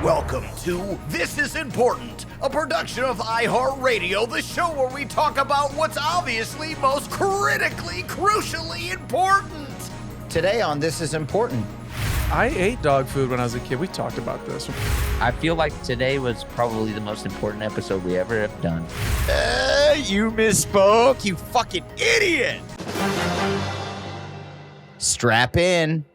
Welcome to This Is Important, a production of iHeartRadio, the show where we talk about what's obviously most critically, crucially important. Today on This Is Important. I ate dog food when I was a kid. We talked about this. I feel like today was probably the most important episode we ever have done. You misspoke, you fucking idiot. Strap in.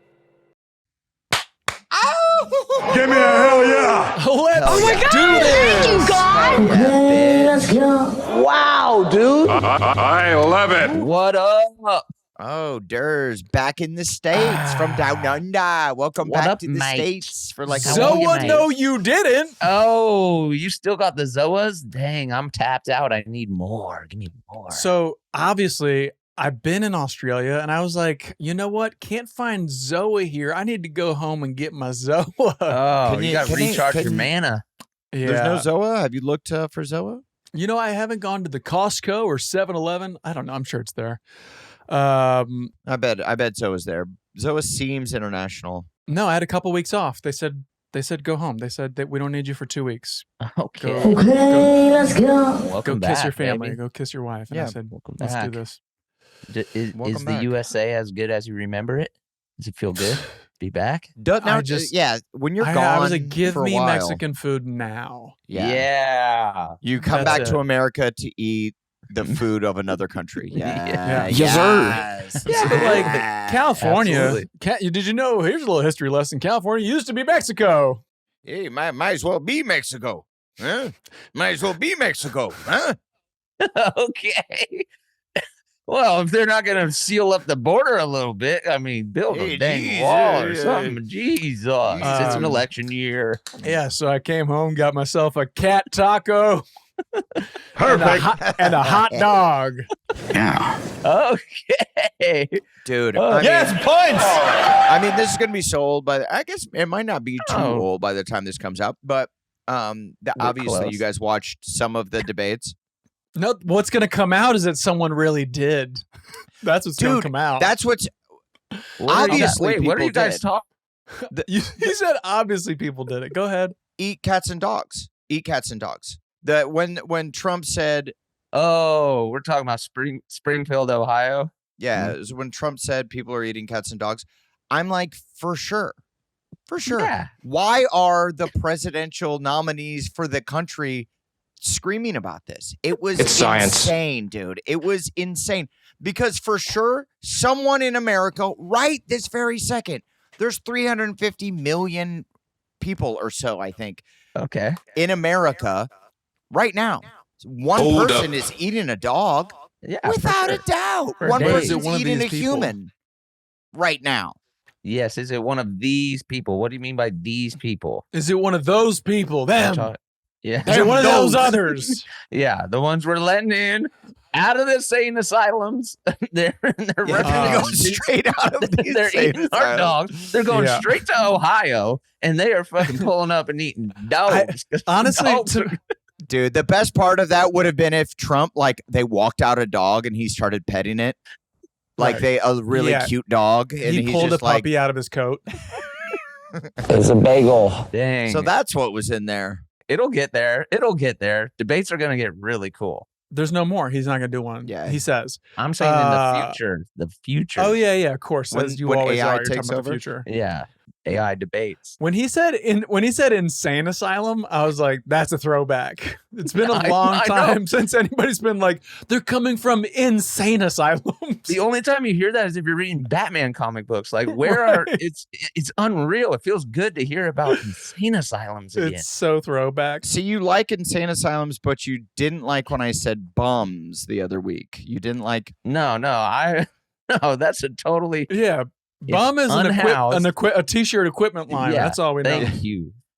Give me a hell yeah! Oh my God! Do this! Thank you, God! Yeah, Let's go. Wow, dude. I love it. What up? Oh, Durs, back in the States from down under. Welcome What back up, to the mate? States for like Zoa, no, you didn't. Oh, you still got the Zoas? Dang, I'm tapped out. I need more. Give me more. So obviously, I've been in Australia, and I was like, you know what? Can't find Zoa here. I need to go home and get my Zoa. Oh, Can you you- got to can you- recharge can your you- mana. Yeah. There's no Zoa? Have you looked for Zoa? You know, I haven't gone to the Costco or 7-Eleven. I don't know. I'm sure it's there. I bet Zoa's there. Zoa seems international. No, I had a couple weeks off. They said go home. They said that we don't need you for 2 weeks. Okay. Okay, let's go. Welcome Go back, kiss your family. baby. Go kiss your wife. And I Yeah, said, welcome let's do back. this. Is Welcome the back. USA as good as you remember it? Does it feel good? Be back? Now, I just- yeah, when you're I gone was like, give for a me while, Mexican food now. Yeah. You come That's back it. to America to eat the food of another country. Yeah. Yes, sir. Yeah, but like California, Absolutely. did you know? Here's a little history lesson. California used to be Mexico. Hey, might as well be Mexico. Huh? Might as well be Mexico. Huh? Okay. Well, if they're not going to seal up the border a little bit, I mean, build Hey, a dang geez, wall or yeah. something. Jesus. It's an election year. Yeah, so I came home, got myself a cat taco Perfect. and a hot dog. Yeah. Okay. Dude. Oh, Yes, points. I mean, this is going to be sold by, I guess it might not be too Oh. old by the time this comes out, but obviously close. you guys watched some of the debates. No, what's going to come out is that someone really did. That's what's going Dude, to come out. That's what's What are you guys- Obviously wait, what are people you guys did. talking? He said obviously people did it. Go ahead. eat cats and dogs. Eat cats and dogs. That when Trump said, Oh, we're talking about Springfield, Ohio. yeah, it was when Trump said people are eating cats and dogs, I'm like, for sure. For sure. Yeah. Why are the presidential nominees for the country screaming about this? It was It's science. insane, dude. It was insane. Because for sure, someone in America, right this very second, there's 350 million people or so, I think, Okay. in America right now. One Hold person up. is eating a dog. Yeah. for Without sure. a doubt. For One days. Is it person's one of eating a these people? human right now. Yes. Is it one of these people? What do you mean by these people? Is it one of those people? Them. Yeah. Is it one of those those. others? Yeah. The ones we're letting in out of the insane asylums. they're Yeah, running they're Oh, going straight out of these They're eating our dogs. They're going Yeah. straight to Ohio, and they are fucking pulling up and eating dogs. Honestly, Dogs to- are- Dude, the best part of that would have been if Trump, like, they walked out a dog and he started petting it. Like, Right. a really Yeah. cute dog. And he he's pulled a just like, puppy out of his coat. It's a bagel. Dang. so that's what was in there. It'll get there. It'll get there. Debates are going to get really cool. There's no more. He's not going to do one. Yeah. He says. I'm saying in the future. The future. Oh, yeah, of course. When- As you when always AI are. You're takes talking about over? the future. Yeah. AI debates. When he said insane asylum, I was like, that's a throwback. It's been a I long know. time since anybody's been like, they're coming from insane asylums. The only time you hear that is if you're reading Batman comic books. Like, where are it's unreal. It feels good to hear about insane asylums again. It's so throwback. So you like insane asylums, but you didn't like when I said bums the other week. You didn't like. No, that's a totally. Yeah. Bum is unhoused. a t-shirt equipment line. Yeah, That's all we know.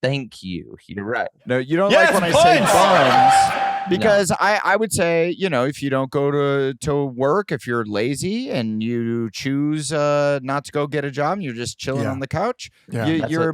Thank you. You're right. No, you don't Yes, like when I say points! bums because I would say, you know, if you don't go to work, if you're lazy and you choose not to go get a job, and you're just chilling Yeah. on the couch, Yeah.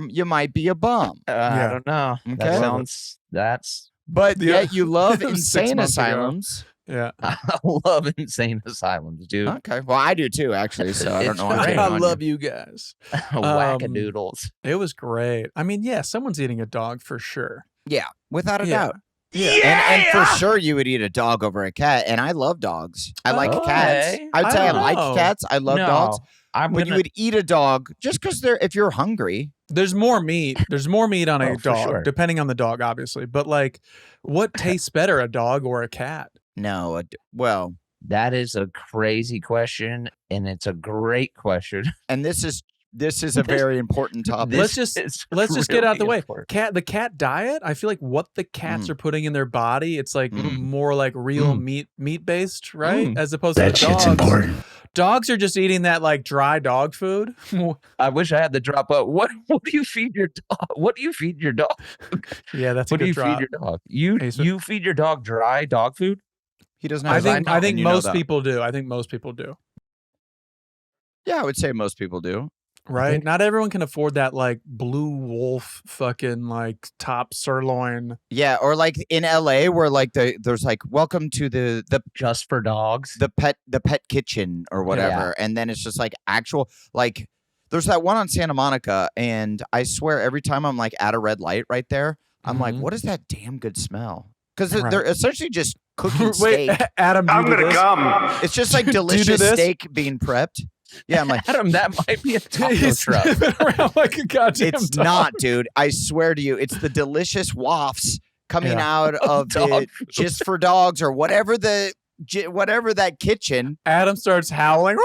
you might be a bum. I don't know. Okay. That sounds. That's But Yeah. yet you love That was 6 insane months ago. asylums. Yeah. I love insane asylums, dude. Okay. Well, I do too, actually. So I don't know. It's great. I love you guys. Wackadoodles. It was great. I mean, yeah, someone's eating a dog for sure. Yeah, without a Yeah. doubt. Yeah. And for sure, you would eat a dog over a cat. And I love dogs. I like cats. Okay. I'd say I I don't like know. cats. I love dogs. But you would eat a dog just because if you're hungry. There's more meat. There's more meat on a for dog, sure. depending on the dog, obviously. But like, what tastes better, a dog or a cat? No, well, That is a crazy question, and it's a great question. and this is a very important topic. Let's just get out the way. important. The cat diet. I feel like what the cats are putting in their body, it's like Mm. more like real meat based, right? Mm. As opposed That to shit's dogs. important. Dogs are just eating that like dry dog food. I wish I had the drop up. What do you feed your dog? What do you feed your dog? Yeah, that's a What do good you drop. feed your dog? You Hey, so- you feed your dog dry dog food? He doesn't I have think I I think most people do. I think most people do. Yeah, I would say most people do. Right? think- Not everyone can afford that like blue wolf fucking like top sirloin. Yeah, or like in LA where like there's like welcome to the Just for dogs? pet kitchen or whatever, and then it's just like actual like there's that one on Santa Monica, and I swear every time I'm like at a red light right there, I'm like, Mhm. what is that damn good smell? Because Right. they're essentially just cooking Wait, steak. Adam, do you I'm do gonna this? come. It's just like do you do delicious this? steak being prepped. Yeah, I'm like, Adam, that might be a taco He's truck. sniffing around like a goddamn it's dog. not, dude. I swear to you, it's the delicious wafts coming Yeah. out of Dog the food. just for dogs or whatever whatever that kitchen, Adam starts howling.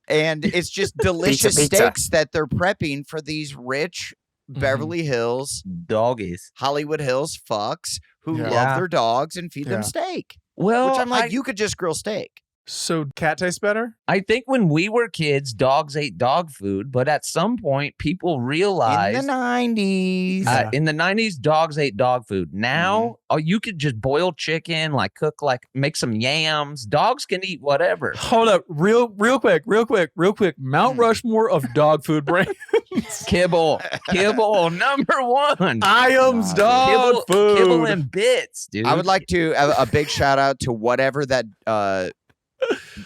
and it's just delicious pizza. steaks that they're prepping for these rich Mm-hmm. Beverly Hills, Doggies. Hollywood Hills fucks who Yeah. love their dogs and feed Yeah. them steak. Well, Which I'm like, you could just grill steak. So cat tastes better? I think when we were kids, dogs ate dog food, but at some point, people realized In the 90s. Yeah. in the 90s, dogs ate dog food. Now, oh, you could just boil chicken, like cook, like make some yams. Dogs can eat whatever. Hold up, real quick. Mount Rushmore of dog food brands. Kibble, number one. Iams dog food. Kibble and bits, dude. I would like to a big shout out to whatever that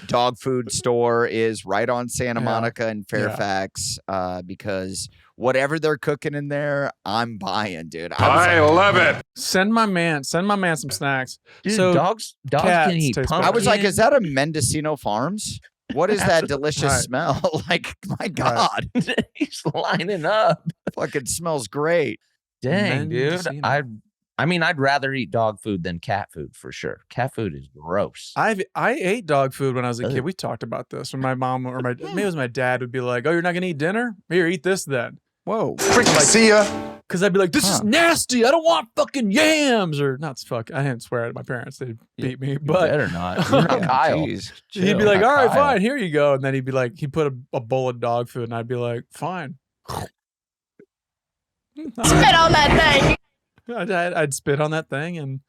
dog food store is right on Santa Yeah. Monica and Fairfax, because whatever they're cooking in there, I'm buying, dude. I love it. Send my man some snacks. Dude, so dogs cats can eat taste pumpkin. better. I was like, is that a Mendocino Farms? What is that delicious Right. smell? Like, my God, He's lining up. fucking smells great. Dang, dude. Mendocino. I mean, I'd rather eat dog food than cat food for sure. Cat food is gross. I ate dog food when I was a kid. Ugh. We talked about this when my mom or maybe it was my dad would be like, "Oh, you're not gonna eat dinner? Here, eat this then." Whoa. Freaking see ya. Because I'd be like, "This is nasty. I don't want fucking yams." Or not fuck. I didn't swear at my parents. They beat me, You but better not. You're not Yeah, Kyle. jeez, he'd be chill. like, Not "All right, Kyle. fine. Here you go." And then he'd be like, he put a bowl of dog food, and I'd be like, "Fine." Spit on that thing. I'd spit on that thing and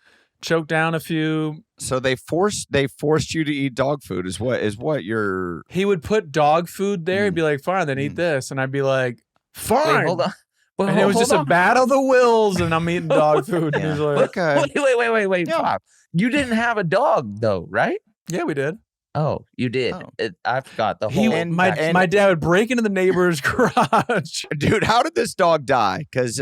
choke down a few. So they forced you to eat dog food is what you're. He would put dog food there. He'd be like, "Fine, then eat this," and I'd be like, "Fine." Wait, hold on. Well, And it was hold just a on. battle of the wills, and I'm eating dog food. And he's like, Okay. Wait. Yeah. Pop. You didn't have a dog though, right? "Yeah, we did." Oh, you did. Oh. I forgot the He, whole. And- my dad would break into the neighbor's garage. Dude, how did this dog die? Because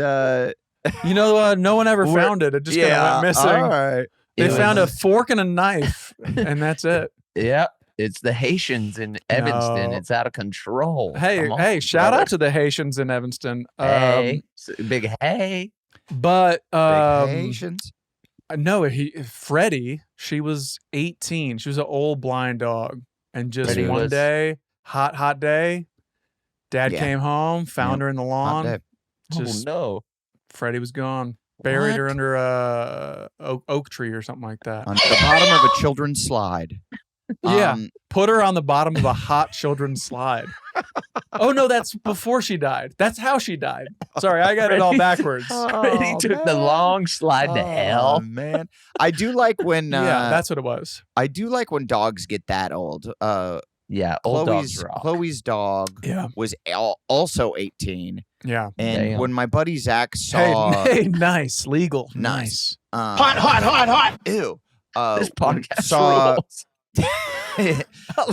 You know, no one ever found it. It just kind of went missing. All right. They It was- found a fork and a knife, and that's it. Yep. It's the Haitians in Evanston. No. It's out of control. Hey, Come on, hey! Shout brother. out to the Haitians in Evanston. Hey, big hey. But Big Haitians. no, Freddie. She was 18. She was an old blind dog, and just Freddie one was- day, hot day, Dad Yeah. came home, found her in the Hot lawn. day. Just Oh no. Freddie was gone. Buried her What? under a oak tree or something like that. On the bottom of a children's slide. Yeah. Um, Put her on the bottom of a hot children's slide. Oh no, that's before she died. That's how she died. Sorry, I got it all backwards. Freddie took the man. long slide to Oh, hell. man. I do like when Yeah, that's what it was. I do like when dogs get that old. Yeah, old dogs rock. Chloe's dog Yeah. was also 18, Yeah. and Damn. when my buddy Zach saw, Hey, nice, legal, Nice. nice. hot, ew, This podcast saw rules. I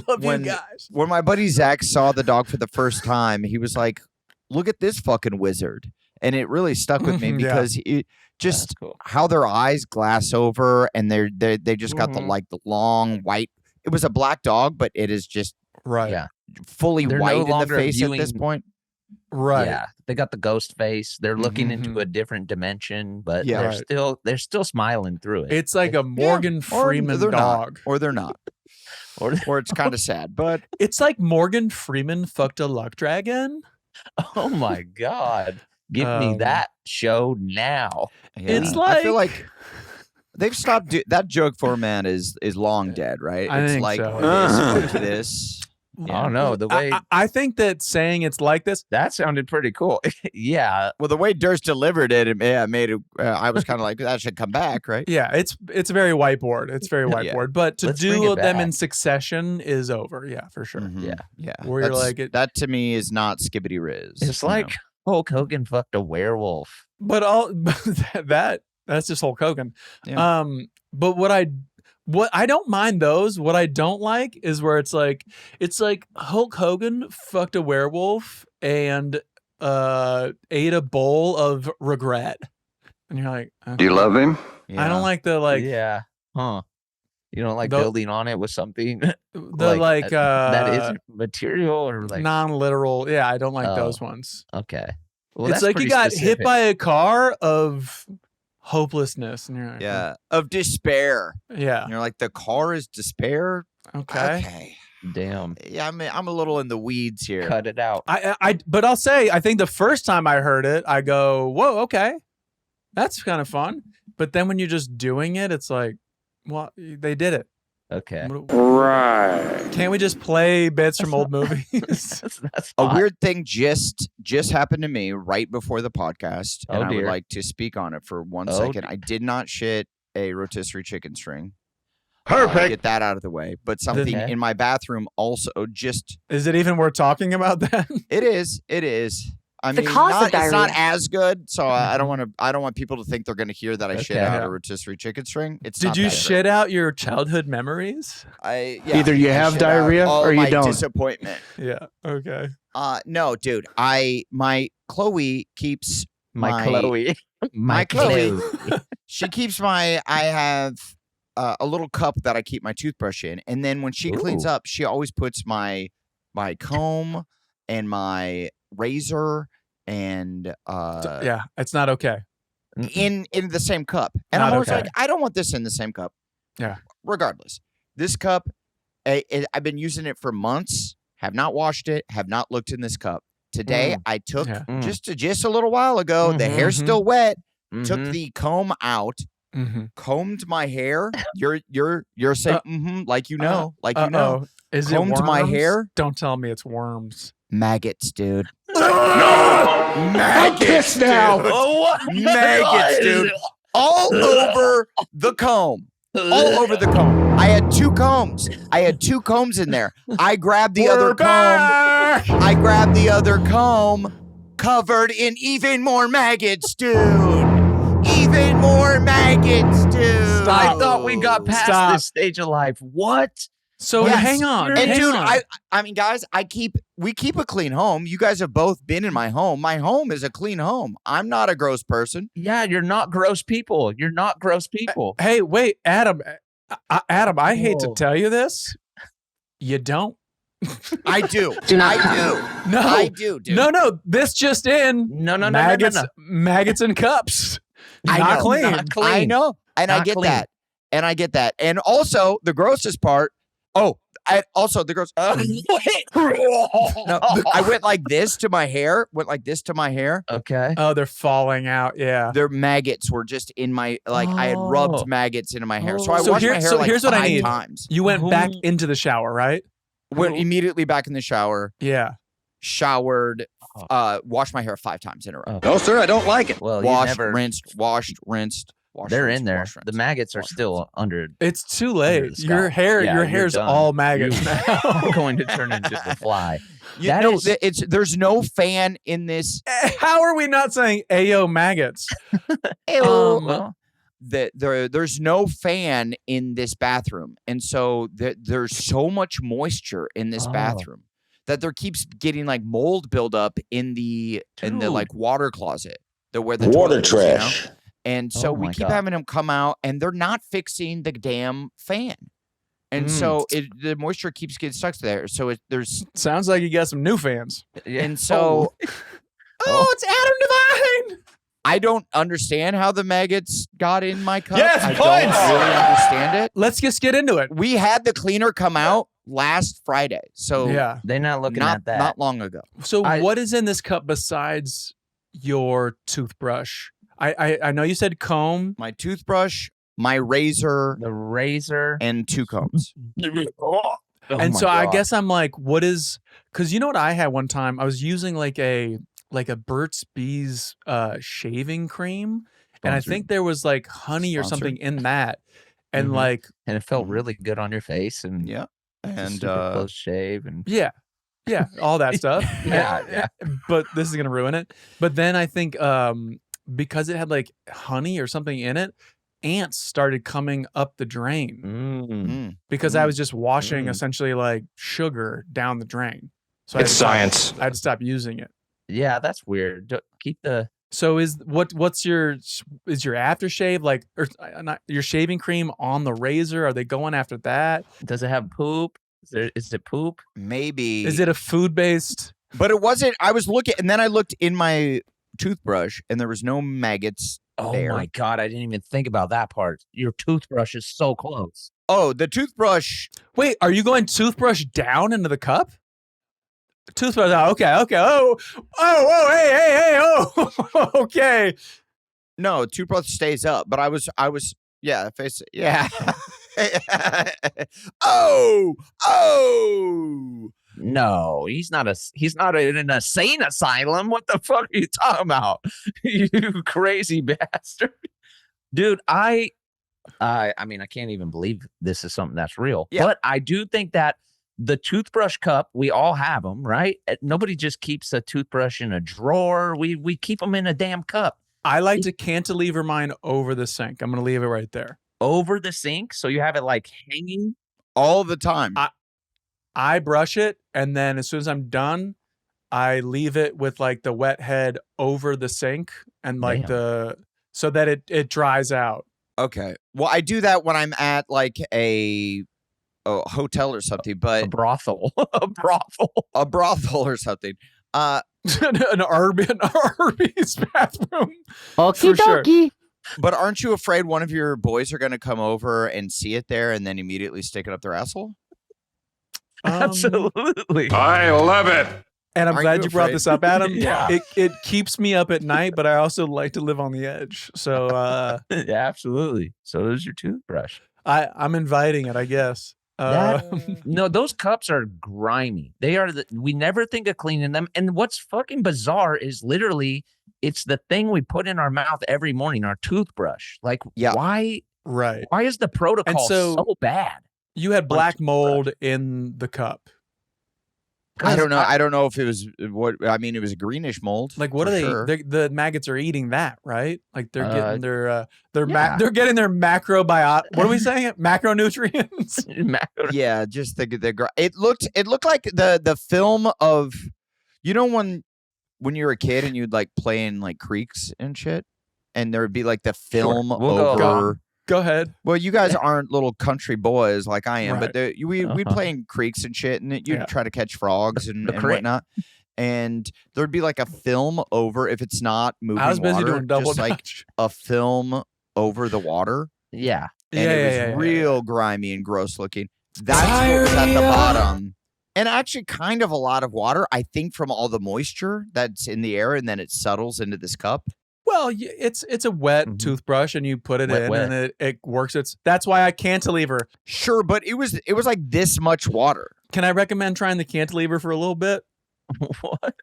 love when- you guys. when my buddy Zach saw the dog for the first time, he was like, "Look at this fucking wizard," and it really stuck with me Yeah. because it just That's cool. how their eyes glass over and they just got the long white. It was a black dog, but it is just Right. Yeah. fully They're no white in the longer face at this viewing- point. Right. Yeah, they got the ghost face. They're looking Mhm. into a different dimension, but Yeah. they're still smiling through it. It's like a Morgan Or Freeman they're dog. not, or they're not, Or- or it's kind of sad. But It's like Morgan Freeman fucked a luck dragon. Oh my god. Give me that show now. It's I feel like- like they've stopped. That joke format is long dead, right? I it's think like so. this, look at this. I don't know. The way I think that saying it's like this. that sounded pretty cool. Yeah. Well, the way Durst delivered it, made it. I was kind of like, that should come back, right? Yeah, it's very whiteboard. It's very Yeah. whiteboard. But to Let's bring do it them in back. succession is over. Yeah, for sure. Mhm. Yeah. yeah. Where you're That's- like it- that to me is not skibbity riz. It's like Hulk Hogan fucked a werewolf. But all that's just Hulk Hogan. Yeah. But what I don't mind those. What I don't like is where it's like Hulk Hogan fucked a werewolf and ate a bowl of regret, and you're like, Do you love him? I don't like the Yeah. Huh. You don't like The- building on it with something the that isn't material or like non-literal. Yeah, I don't like Oh. those ones. okay. Well, It's that's like you pretty got specific. hit by a car of hopelessness, and you're like, Yeah, of despair. yeah, And you're like, the car is despair. okay. Damn. Yeah, I'm a little in the weeds here. Cut it out. But I'll say, I think the first time I heard it, I go, whoa, okay, that's kind of fun. But then when you're just doing it, it's like, well, they did it. Okay. Right. Can't we just play bits from old movies? That's A hot. weird thing just happened to me right before the podcast, and Oh, I would dear. like to speak on it for 1 Oh, second. I did not shit a rotisserie chicken string. Perfect. Get that out of the way. But something Okay. in my bathroom also just Is it even worth talking about that? it is. I mean, cause of it's not diarrhea. as good, so I don't want people to think they're going to hear that I shit Okay. out Yeah. a rotisserie chicken string. It's Did not you that shit out your childhood memories? great. Either you I have shit out diarrhea all or you my don't. Disappointment. Yeah. Okay. No, dude. My Chloe keeps My Chloe. my Chloe. She keeps I have a little cup that I keep my toothbrush in, and then when she cleans Ooh. up, she always puts my comb and my razor and Yeah, it's not okay. in the same cup. And Not I'm always okay. like, I don't want this in the same cup. Yeah. Regardless, this cup, I've been using it for months. Have not washed it. Have not looked in this cup. Today, I took Yeah. just a little while ago. The hair's Mhm. still wet. Took Mhm. the comb out. Mm-hmm. Combed my hair. You're saying like you know, like you know. Is Combed it my worms? hair. Don't tell me it's worms. Maggots, dude. I'm pissed now. Oh, what? Maggots, dude. All over the comb. All over the comb. I had two combs. In there. I grabbed the other comb. I grabbed the other comb, covered in even more maggots, dude. Even more maggots, dude. I thought we got past Stop. this stage of life. What? So Yes. hang on. And hang dude, on. I mean, guys, we keep a clean home. You guys have both been in my home. My home is a clean home. I'm not a gross person. Yeah, you're not gross people. You're not gross people. Hey, wait, Adam. Adam, I hate to Whoa. tell you this. You don't. I do. Do not. I do. No. I do, dude. No. This just in. No. Maggots, maggots and cups. I Not know. clean. Not clean. I know. And I Not get clean. that. And I get that. And also, the grossest part. Oh, the gross. No, I went like this to my hair. Okay. Oh, they're falling out. Yeah. Their maggots were just in my I had rubbed Oh. maggots into my hair. So I So washed here- my hair so like here's what I 5 need. times. You went back Oh. into the shower, right? Went immediately back in the shower, Yeah. showered, washed my hair 5 times in a row. No, sir, I don't like it. Well, Washed, you never. rinsed, washed, rinsed, washed. They're rinsed, in there. washed, The rinsed. maggots are Washed, still rinsed. under. It's too the late. Your scalp. hair, Yeah, your you're hair's done. all maggots You're now. going to turn into a fly. You That know, is- there's no fan in this. How are we not saying "Ayo maggots"? Ew. Um, there's no fan in this bathroom, and so there's so much moisture in this bathroom that there keeps getting like mold buildup in the like water closet, where the Water toilet is, trash. And so we keep having them come out, and they're not fixing the damn fan, and so the moisture keeps getting stuck there. So there's sounds like you got some new fans, and so it's Adam Devine. I don't understand how the maggots got in my cup. Yes, I points! don't really understand it. Let's just get into it. We had the cleaner come out last Friday, so Yeah. They're not looking not at that. not long ago. So what is in this cup besides your toothbrush? I know you said comb. My toothbrush, my razor, The razor. and 2 combs. Oh And my so I God. guess I'm like, what is? Because you know what I had one time? I was using like a Burt's Bees shaving cream, and I Sponsored. think there was like honey or something in that, and Mhm. like And it felt really good on your face, and Yeah, just and super close shave, and yeah, all that stuff. Yeah. But this is gonna ruin it. But then I think because it had like honey or something in it, ants started coming up the drain Mm. because I was just washing essentially like sugar down the drain. So I had It's to stop- science. I had to stop using it. yeah, that's weird. Keep the So what's your aftershave like, or not your shaving cream on the razor? Are they going after that? Does it have poop? Is it poop? Maybe. Is it a food based? But it wasn't. I was looking, and then I looked in my toothbrush, and there was no maggots. Oh there. my God, I didn't even think about that part. Your toothbrush is so close. Oh, the toothbrush. Wait, are you going toothbrush down into the cup? Toothbrush out. Okay. Hey. Okay. No, toothbrush stays up. But I was. Yeah, face. Yeah. Oh. No, he's not in an insane asylum. What the fuck are you talking about? You crazy bastard. Dude, I mean, I can't even believe this is something that's real. Yeah. But I do think that the toothbrush cup, we all have them, right? Nobody just keeps a toothbrush in a drawer. We keep them in a damn cup I like to cantilever mine over the sink. I'm gonna leave it right there. over the sink, so you have it like hanging. All the time. I brush it, and then as soon as I'm done, I leave it with like the wet head over the sink and like so that it dries out. Okay. Well, I do that when I'm at like a hotel or something, A but brothel, a brothel. a brothel or something. an Arby's bathroom. Okie For sure. dokie. But aren't you afraid one of your boys are going to come over and see it there and then immediately stick it up their asshole? Absolutely. I love it. And I'm Aren't glad you you brought afraid? this up, Adam. Yeah. It keeps me up at night, but I also like to live on the edge. So Yeah, absolutely. So does your toothbrush. I'm inviting it, I guess. No, those cups are grimy. They are. We never think of cleaning them. And what's fucking bizarre is literally it's the thing we put in our mouth every morning, our toothbrush. Like, Yeah. why Right. is the protocol so- so bad? You had black mold in the cup. I don't know. I don't know if it was it was a greenish mold. Like, what for are they? sure. The maggots are eating that, right? Like they're getting their yeah. they're getting their macrobiot. What are we saying? Macronutrients. Yeah, just it looked like the film of, you know, when you were a kid and you'd like play in like creeks and shit, and there would be like the film We'll go over. Go ahead. Well, you guys aren't little country boys like I am, Right. but we'd play in creeks and shit, and you'd Yeah. try to catch frogs and creek. whatnot. And there'd be like a film over, if it's not moving I was busy water, doing double just like dutch. a film over the water. Yeah. And it was real grimy and gross looking. That's what was at the bottom. And actually kind of a lot of water, I think, from all the moisture that's in the air, and then it settles into this cup. Well, it's a wet toothbrush, and you put it in, Wet. and it works. That's why I cantilever. Sure, but it was like this much water. Can I recommend trying the cantilever for a little bit? What?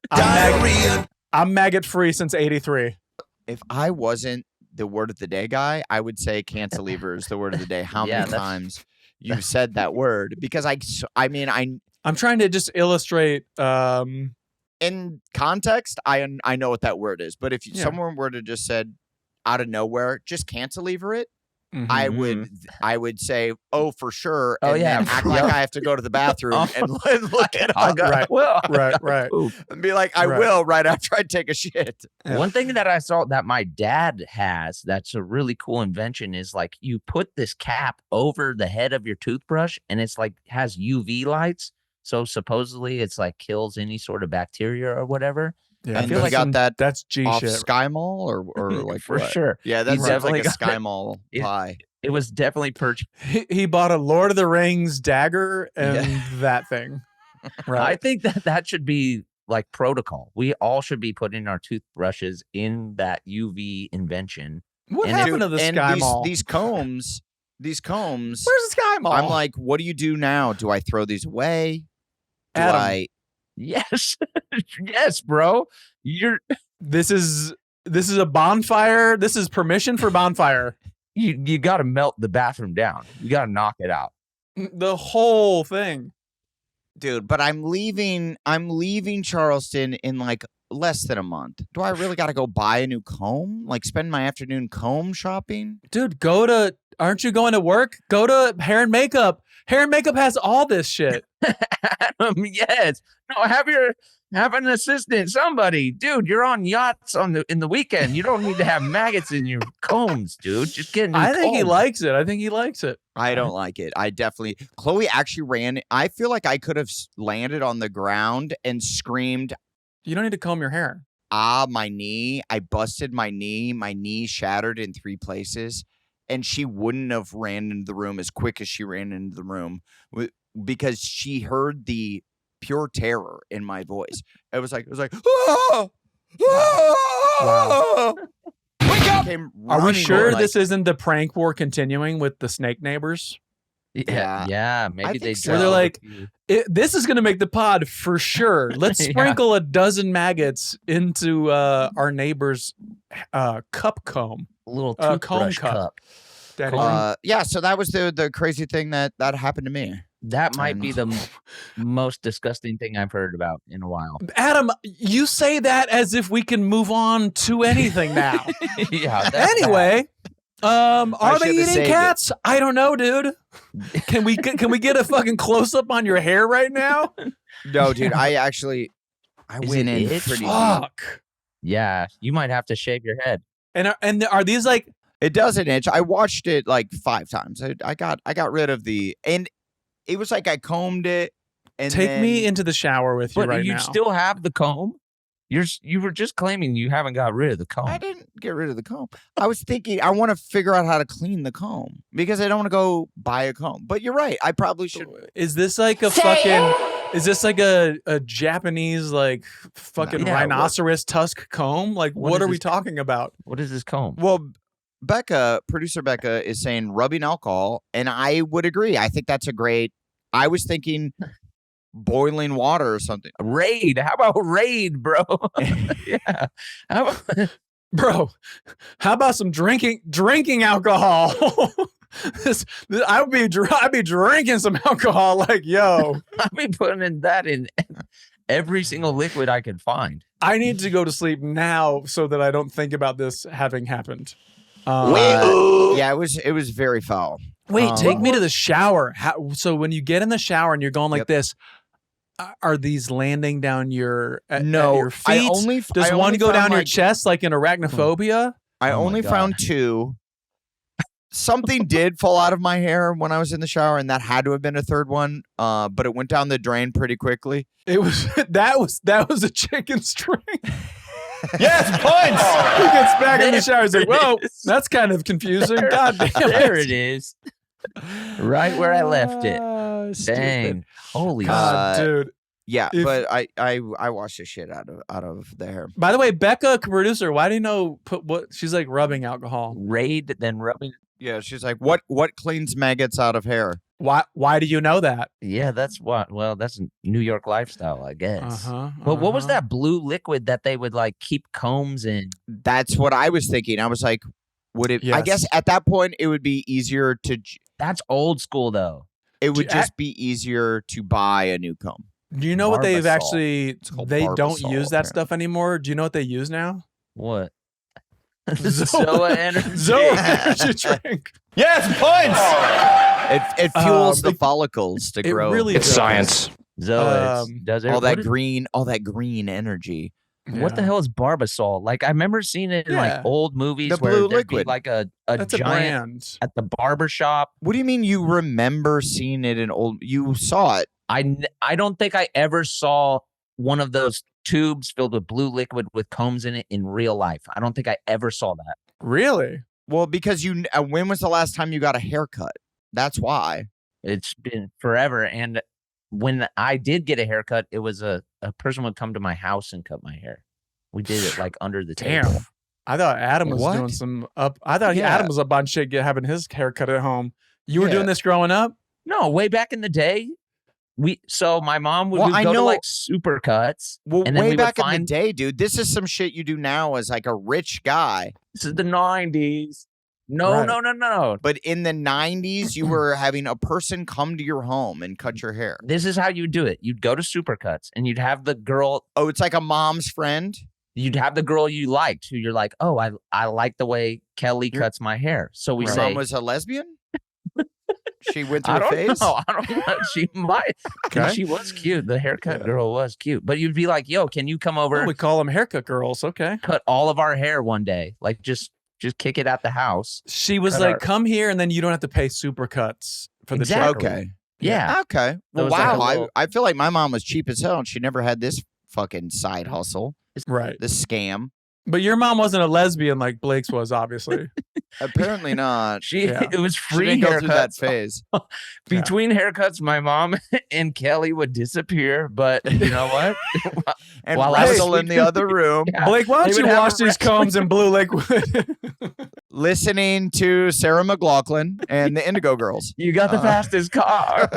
I'm maggot free since '83. If I wasn't the word of the day guy, I would say cantilever is the word of the day. How Yeah, many that's- times you've said that word? Because I mean, I'm trying to just illustrate. in context, I know what that word is. But if Yeah. someone were to just said out of nowhere, just cantilever it, I would say, oh, for sure. Oh, And yeah. then act like I have to go to the bathroom and look it I up. got Right. well. Right. And be like, I Right. will right after I take a shit. Yeah. One thing that I saw that my dad has that's a really cool invention is like you put this cap over the head of your toothbrush and it's like has UV lights. So supposedly it's like kills any sort of bacteria or whatever. Yeah, And I feel you like got that that's G Off shit. Sky Mall or like For what? sure. Yeah, that He sounds like definitely a got Sky it. Mall It- pie. It was definitely purchased. He bought a Lord of the Rings dagger and that thing. I Right. think that should be like protocol. We all should be putting our toothbrushes in that UV invention. What And happened to the And Sky these, Mall? These combs. Where's the Sky Mall? I'm like, what do you do now? Do I throw these away? Do Adam. I? Yes. Yes, bro. This is a bonfire. This is permission for bonfire. You got to melt the bathroom down. You got to knock it out. The whole thing. Dude, but I'm leaving Charleston in like less than a month. Do I really got to go buy a new comb? Like spend my afternoon comb shopping? Dude, aren't you going to work? Go to hair and makeup. Hair and makeup has all this shit. Adam, yes. No, have an assistant, somebody. Dude, you're on yachts in the weekend. You don't need to have maggots in your combs, dude. Just get a new I think he comb. likes it. I don't like it. Chloe actually ran. I feel like I could have landed on the ground and screamed, You don't need to comb your hair. my knee. I busted my knee. My knee shattered in 3 places. And she wouldn't have ran into the room as quick as she ran into the room because she heard the pure terror in my voice. It was like, ah! Ah! Wake up! Are we sure this isn't the prank war continuing with the snake neighbors? Yeah. I Maybe think they so. Where they're drove like, you. this is going to make the pod for sure. Let's Yeah. sprinkle a dozen maggots into our neighbor's cup comb. A little comb toothbrush cup. cup. Daddy. Yeah, so that was the crazy thing that happened to me. That might And- be the most disgusting thing I've heard about in a while. Adam, you say that as if we can move on to anything now. Yeah. that's Anyway, are they should've eating saved it. cats? I don't know, dude. Can we get a fucking close up on your hair right now? No, dude, I Is went it in itch? pretty deep. Fuck. Yeah, you might have to shave your head. And are these like It doesn't itch. I watched it like 5 times. I got rid of and it was like I combed it. And take me then- into the shower with you But right you now? still have the comb? You were just claiming you haven't got rid of the comb. I didn't get rid of the comb. I was thinking I want to figure out how to clean the comb because I don't want to go buy a comb. But you're right. I probably should. Is this like a fucking? Is this like a Japanese like fucking Yeah, rhinoceros tusk comb? Like what what is are we this- talking about? What is this comb? Well, producer Becca is saying rubbing alcohol, and I would agree. I think that's a great. I was thinking boiling water or something. Raid. How about raid, bro? Yeah. How about, Bro, how about some drinking alcohol? I'd be drinking some alcohol like, yo, I'll be putting that in every single liquid I can find. I need to go to sleep now so that I don't think about this having happened. Yeah, it was very foul. Wait, take me to the shower. So when you get in the shower and you're going like Yep. this, are these landing down your at No, your feet? Does one go down your chest like in arachnophobia? I Oh my only God. found 2. Something did fall out of my hair when I was in the shower, and that had to have been a third one. But it went down the drain pretty quickly. It was that was a chicken string. Yes, punch! He gets back in the There shower. He's like, it "Whoa, is. that's kind of confusing." God damn There it! it is. Right where I left it. Ah, stupid. Dang. Holy God, dude. Yeah, If- but I washed the shit out of the hair. By the way, Becca, producer, why do you know put what? She's like rubbing alcohol. raid, then rubbing. Yeah, she's like, what cleans maggots out of hair? Why do you know that? Yeah, that's what. Well, that's a New York lifestyle, I guess. Uh-huh, But what was uh-huh. that blue liquid that they would like keep combs in? That's what I was thinking. I was like, would it? I guess Yes. at that point it would be easier to. That's old school though. It would Do- just be easier to buy a new comb. Do you know what they've Barbasol. actually? It's called They don't Barbasol, use that apparently. stuff anymore. Do you know what they use now? What? Zoa energy. Zoa energy drink. Yes, points. It fuels the follicles to It grow. really It's does. science. Zoa does it. all What that green energy. What the hell is Barbasol? Like I remember seeing it in Yeah. like old movies The where blue there'd be liquid. like a That's a giant brand. at the barber shop. What do you mean you remember seeing it in old? You saw it. I don't think I ever saw one of those tubes filled with blue liquid with combs in it in real life. I don't think I ever saw that. Really? Well, because when was the last time you got a haircut? That's why. It's been forever. And when I did get a haircut, it was a person would come to my house and cut my hair. We did it like under the table. Damn. I thought Adam was What? doing some up. I thought Yeah. Adam was up on shit having his haircut at home. You were Yeah. doing this growing up? No, way back in the day, so my mom would Well, we'd I go to know- like Supercuts. Well, And then way we would back in the find- day, dude, this is some shit you do now as like a rich guy. This is the 90s. No, Right. no. But in the 90s, you were having a person come to your home and cut your hair. This is how you do it. You'd go to Supercuts and you'd have the girl. Oh, it's like a mom's friend? You'd have the girl you liked who you're like, oh, I like the way Kelly cuts my hair. So we Your say, mom was a lesbian? She went through I a don't phase? know. I don't know. She might. Okay. She was cute. The haircut girl was cute. But you'd be like, yo, can you come over Oh, we call them haircut girls. Okay. cut all of our hair one day? Like just kick it at the house. She was Cut like, our- come here and then you don't have to pay supercuts for the check. Exactly. Okay. Yeah. Okay. Well, was like a wow. little- I feel like my mom was cheap as hell and she never had this fucking side hustle, Right. this scam. But your mom wasn't a lesbian like Blake's was, obviously. Apparently not. Yeah. It was She free didn't go through that haircuts. phase. Between haircuts, my mom and Kelly would disappear. But you know what? And While I was wrestle in the other room, Yeah. Blake, why They don't you would have wash a these combs in blue liquid? listening to Sarah McLachlan and the Indigo Girls. You got the fastest car.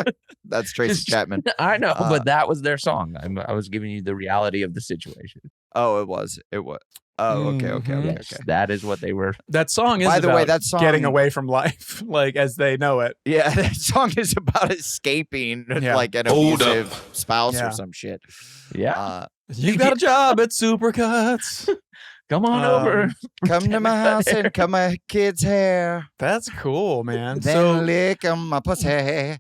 That's Tracy Just- Chapman. I know, Uh, but that was their song. I was giving you the reality of the situation. Oh, it was. Oh, okay. Mhm. Yes, that is what they were. That song is By the way, about that song getting away from life, like as they know it. Yeah, that song is about escaping Yeah. like an Hold up. abusive spouse Yeah. or some shit. Yeah, You got a job at Supercuts. come on over. Come to my house and cut my kid's hair. That's cool, man. Then So lick on my pussy.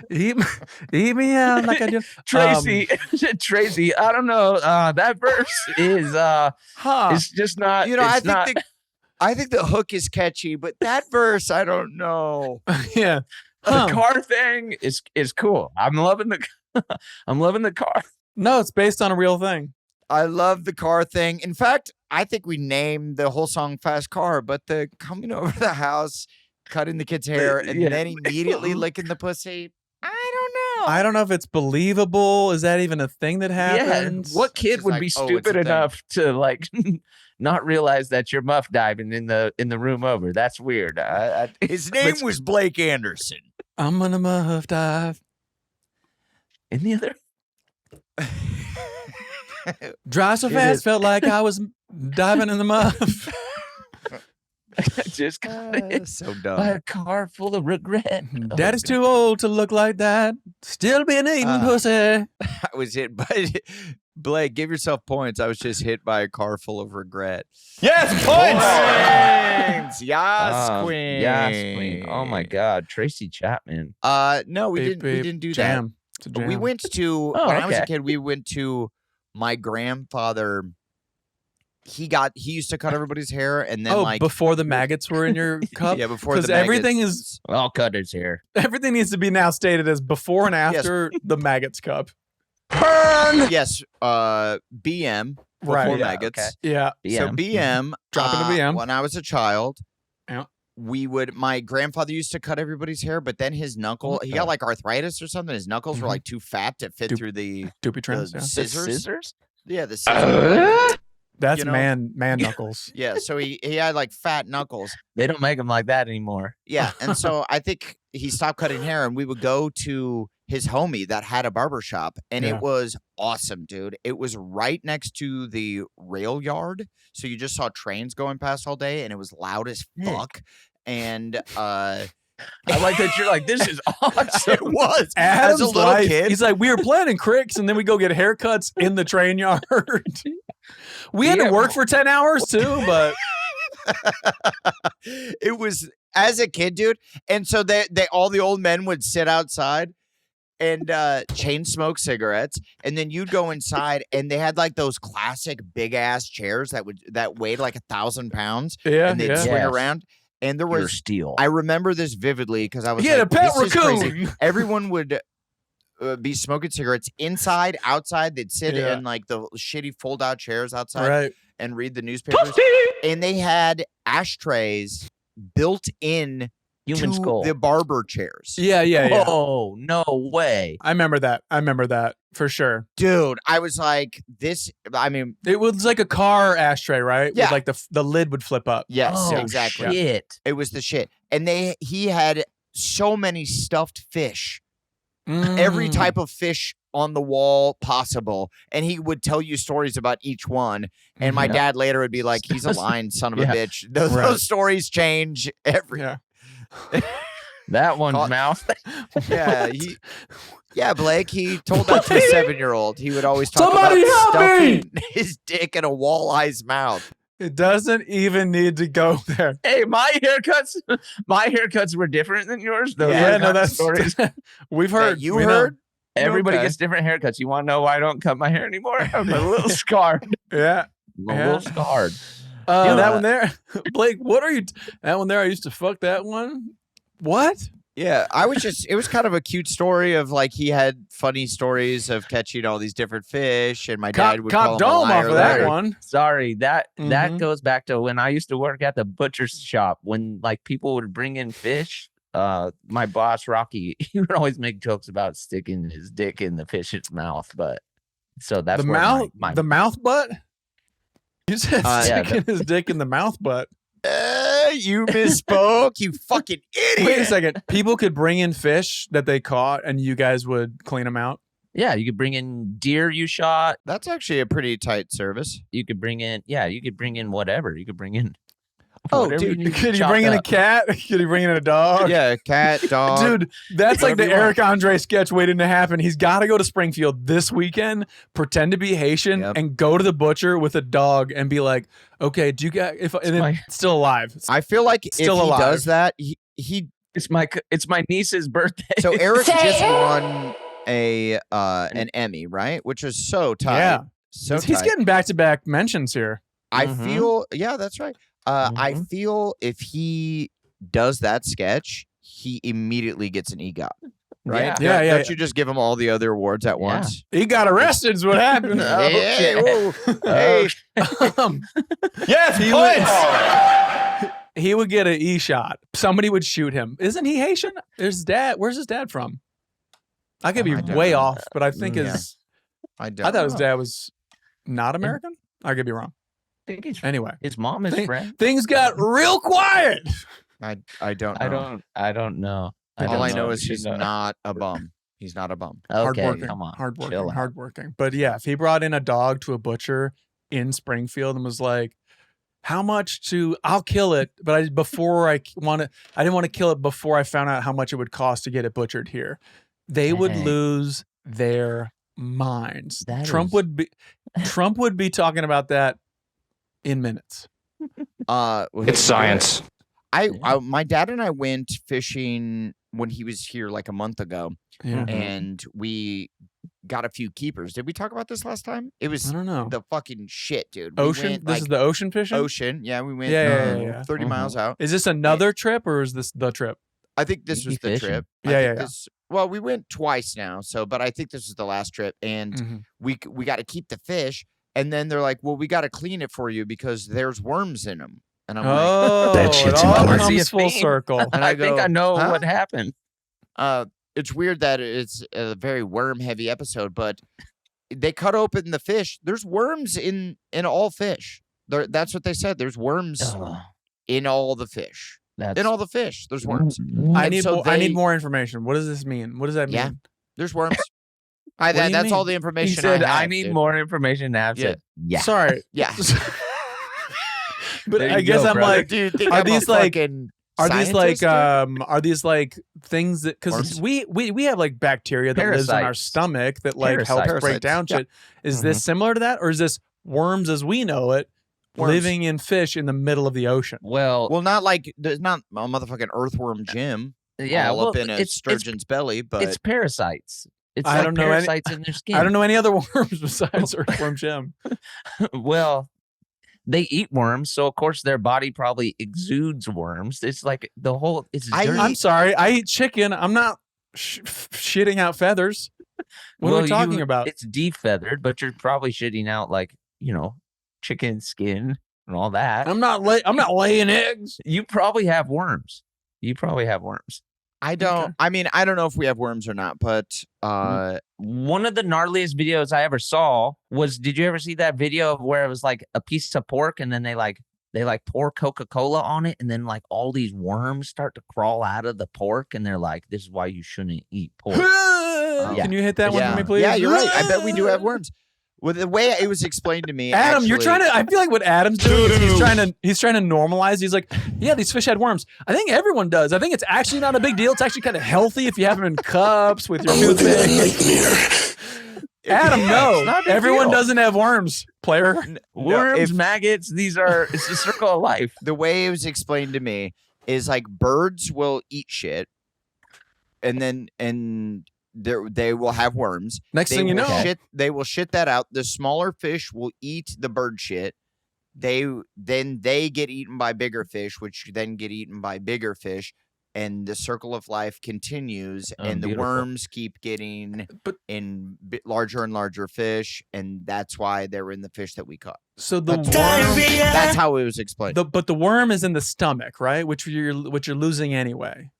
eat me out like I do. Tracy, Tracy. I don't know. That verse is it's just not. You know, it's not, I think the hook is catchy, but that verse, I don't know. Yeah. the car thing is cool. I'm loving the car. No, it's based on a real thing. I love the car thing. In fact, I think we named the whole song Fast Car, but the coming over to the house, cutting the kid's hair, and Yeah. then immediately licking the pussy. I don't know. I don't know if it's believable. Is that even a thing that happens? Yeah. What kid It's would like, be oh, it's a stupid thing. enough to like not realize that you're muff diving in the room over? That's weird. His name was Blake Anderson. I'm gonna muff dive. In the other. Drive so fast, felt like I was diving in the muff. Just got hit So by dumb. a car full of regret. Daddy's too old to look like that. Still being eating pussy. I was hit by Blake. Give yourself points. I was just hit by a car full of regret. Yes, points. Yes, queen. Yes, queen. Oh my God, Tracy Chapman. No, we Beep, didn't. We beep, didn't do jam. It's a that. We jam. went to Oh, when I was a okay. kid. We went to my grandfather. He used to cut everybody's hair, and then like before the maggots were in your cup? yeah, before Because the everything maggots. All cutters here. everything needs to be now stated as before and after the maggots cup. burn. Yes, BM before Right. Yeah, maggots. okay. Yeah. So BM, Drop into BM. When I was a child, Yeah. my grandfather used to cut everybody's hair, but then his knuckle, he got like arthritis or something. His knuckles were Mhm. like too fat to fit Doop- through the Doopy trends. the Yeah. scissors. Scissors? Yeah, the scissors. That's you know? man knuckles. Yeah, so he had like fat knuckles. They don't make them like that anymore. Yeah, and so I think he stopped cutting hair, and we would go to his homie that had a barber shop, and Yeah. it was awesome, dude. It was right next to the rail yard, so you just saw trains going past all day, and it was loud as fuck. And I like that you're like, this is awesome. it was Adam's as a little life, kid. he's like, we were planning cricks, and then we go get haircuts in the train yard. We had to work for 10 hours too, but It was as a kid, dude. And so they all the old men would sit outside and chain smoke cigarettes, and then you'd go inside, and they had like those classic big ass chairs that weighed like 1,000 pounds, yeah, and they'd yeah. swing around. And there Pure was steel. I remember this vividly because I was He had like, a pet this is crazy. raccoon. Everyone would be smoking cigarettes inside, outside. They'd sit Yeah. in like the shitty fold-out chairs outside Right. and read the newspapers. And they had ashtrays built in Human to skull. the barber chairs. Yeah. Oh, no way. I remember that for sure. Dude, I was like, this, I mean, It was like a car ashtray, right? Yeah. With like the lid would flip up. yes, Oh, exactly. Shit. It was the shit. And he had so many stuffed fish, every Mm. type of fish on the wall possible. And he would tell you stories about each one. And my Yeah. dad later would be like, he's a lying son of a Yeah. bitch. Those, Right. those stories change every. Yeah. That one's Caught- mouth. Yeah, Blake, he told that to a 7-year-old. He would always talk Somebody about help me! stuffing his dick in a walleye's mouth. It doesn't even need to go there. Hey, my haircuts were different than yours. Those Yeah, are no, kind of that's stories. we've heard. You we know. heard? Everybody Okay. gets different haircuts. You want to know why I don't cut my hair anymore? I'm a little scarred. Yeah. I'm a little scarred. That one there, Blake. What are you? That one there. I used to fuck that one. What? Yeah, it was kind of a cute story of like he had funny stories of catching all these different fish, and my dad would call Cop him a dome liar off of that there. one. Sorry, that Mhm. goes back to when I used to work at the butcher shop. When like people would bring in fish, my boss Rocky, he would always make jokes about sticking his dick in the fish's mouth. But so that's The where mouth, my the mouth butt. You said Yeah, sticking his dick in the mouth butt. You misspoke, you fucking idiot. Wait a second. People could bring in fish that they caught, and you guys would clean them out. yeah, you could bring in deer you shot. That's actually a pretty tight service. You could bring in you could bring in whatever. You could bring in. Oh, whatever dude, you need Could you chopped bring in a up. cat? Could you bring in a dog? Yeah, cat, dog. Dude, that's like the Whatever you Eric Andre sketch waiting to happen. He's got to go to Springfield this weekend, pretend to be Haitian, Yep. and go to the butcher with a dog and be like, "Okay, do you guys?" And then my- still alive. I feel like if Still he alive. does that, he It's my niece's birthday. so Eric Say just it. won an Emmy, right? Which is so tight. Yeah. So He's tight. getting back-to-back mentions here. I Mhm. feel, yeah, that's right. I Mhm. feel if he does that sketch, he immediately gets an EGOT, right? Yeah. Yeah, Don't you just give him all the other awards at Yeah. once? He got arrested. Is what happened. Hey, whoa, hey. Um, Yes, He points. he would get an E shot. Somebody would shoot him. Isn't he Haitian? There's his dad. Where's his dad from? I could be I don't way know. off, but I think Yeah. his. I don't I thought his know. dad was not American. I could be wrong. I think Anyway, his mom is Think- French. things got real quiet. I don't know. I don't know. All don't I know is You he's know. not a bum. He's not a bum. Okay, Hardworking, come on. hardworking, chill out. hardworking. But yeah, if he brought in a dog to a butcher in Springfield and was like, "How much to? I'll kill it, but I didn't want to kill it before I found out how much it would cost to get it butchered here." They would Dang. lose their minds. That Trump is- would be talking about that in minutes. It's science. My dad and I went fishing when he was here like a month ago, Yeah, and we got a few keepers. Did we talk about this last time? It I was don't know. the fucking shit, dude. We Ocean. went, This like, is the ocean fishing. ocean. Yeah, we went Yeah. 30 miles out. Is this another trip or is this the trip? I think this You was be the fishing. trip. Yeah. Well, we went twice now, but I think this is the last trip, and Mhm. we got to keep the fish. And then they're like, "Well, we got to clean it for you because there's worms in them." And I'm like, Oh, That shit's it all important. comes full See a theme. circle. And I think go, I know "Huh?" what happened. It's weird that it's a very worm heavy episode, but they cut open the fish. There's worms in all fish. That's what they said. There's worms Ugh, in all the fish. that's In all the fish, there's worms. I And need so I need they- more information. What does this mean? What does that mean? Yeah. There's worms. do you That's all mean? the he information said, I I have, need dude. more information. Nav Yeah. said, yeah. Sorry. Yeah. But There I you guess go, I'm brother. like, Do you think are I'm a these, like- fucking are these like scientist, dude? are these like things that because Worms? we have like bacteria that lives in our Parasites. stomach that like helps break Parasites. down Yeah. shit. Is this similar to that, or is this worms as we know it living in fish in the middle of the ocean. Well, not like there's not a motherfucking earthworm Jim. yeah, all up in a it's sturgeon's belly, but it's parasites. It's I like don't know parasites in their skin. I don't know any other worms besides earthworm Jim. Well, they eat worms, so of course their body probably exudes worms. It's like the whole. It's dirty. I'm sorry. I eat chicken. I'm not shitting out feathers. What are we talking about? It's defeathered, but you're probably shitting out like chicken skin and all that. I'm not laying eggs. You probably have worms. I don't. Okay. I mean, I don't know if we have worms or not, but one of the gnarliest videos I ever saw was, did you ever see that video of where it was like a piece of pork and then they pour Coca-Cola on it and then like all these worms start to crawl out of the pork and they're like, this is why you shouldn't eat pork. Can you hit that one for me, please? Yeah, you're right. I bet we do have worms. Well, the way it was explained to me, Adam, you're trying to. I feel like what Adam's doing is he's trying to normalize. He's like, yeah, these fish had worms. I think everyone does. I think it's actually not a big deal. It's actually kind of healthy if you have them in cups with your toothpick. Adam, no, everyone doesn't have worms. Player, worms, maggots. It's the circle of life. The way it was explained to me is like birds will eat shit, and they will have worms. Next thing you know, they will shit that out. The smaller fish will eat the bird shit. They get eaten by bigger fish, which then get eaten by bigger fish, and the circle of life continues. And the worms keep getting in larger and larger fish, and that's why they're in the fish that we caught. So that's how it was explained. But the worm is in the stomach, right? Which you're losing anyway.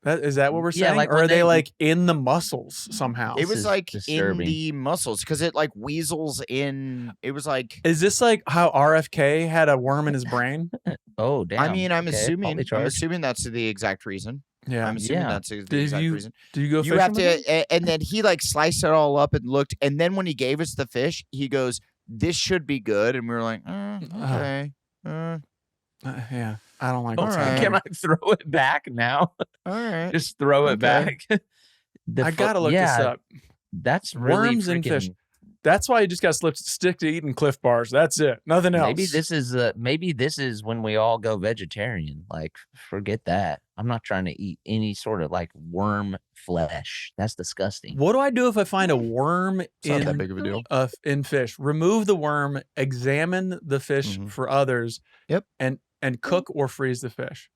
Is that what we're saying? Like, or are they like in the muscles somehow? It was like disturbing. in the muscles because it like weasels in. It was like. Is this like how RFK had a worm in his brain? Oh damn! I mean, I'm Okay, assuming that's the exact reason. Yeah, I'm assuming that's the exact reason. Do you go? You have to, and then he like sliced it all up and looked, and then when he gave us the fish, he goes, "This should be good," and we were like, "Okay." Yeah, I don't like. Right. Can I throw it back now? All right, just throw it back. I gotta look this up. That's really worms and fish. That's why you just got to stick to eating Cliff Bars. That's it. Nothing else. Maybe this is when we all go vegetarian. Like, forget that. I'm not trying to eat any sort of like worm flesh. That's disgusting. What do I do if I find a worm not that big of a deal. In fish? Remove the worm, examine the fish for others. Yep. And cook or freeze the fish.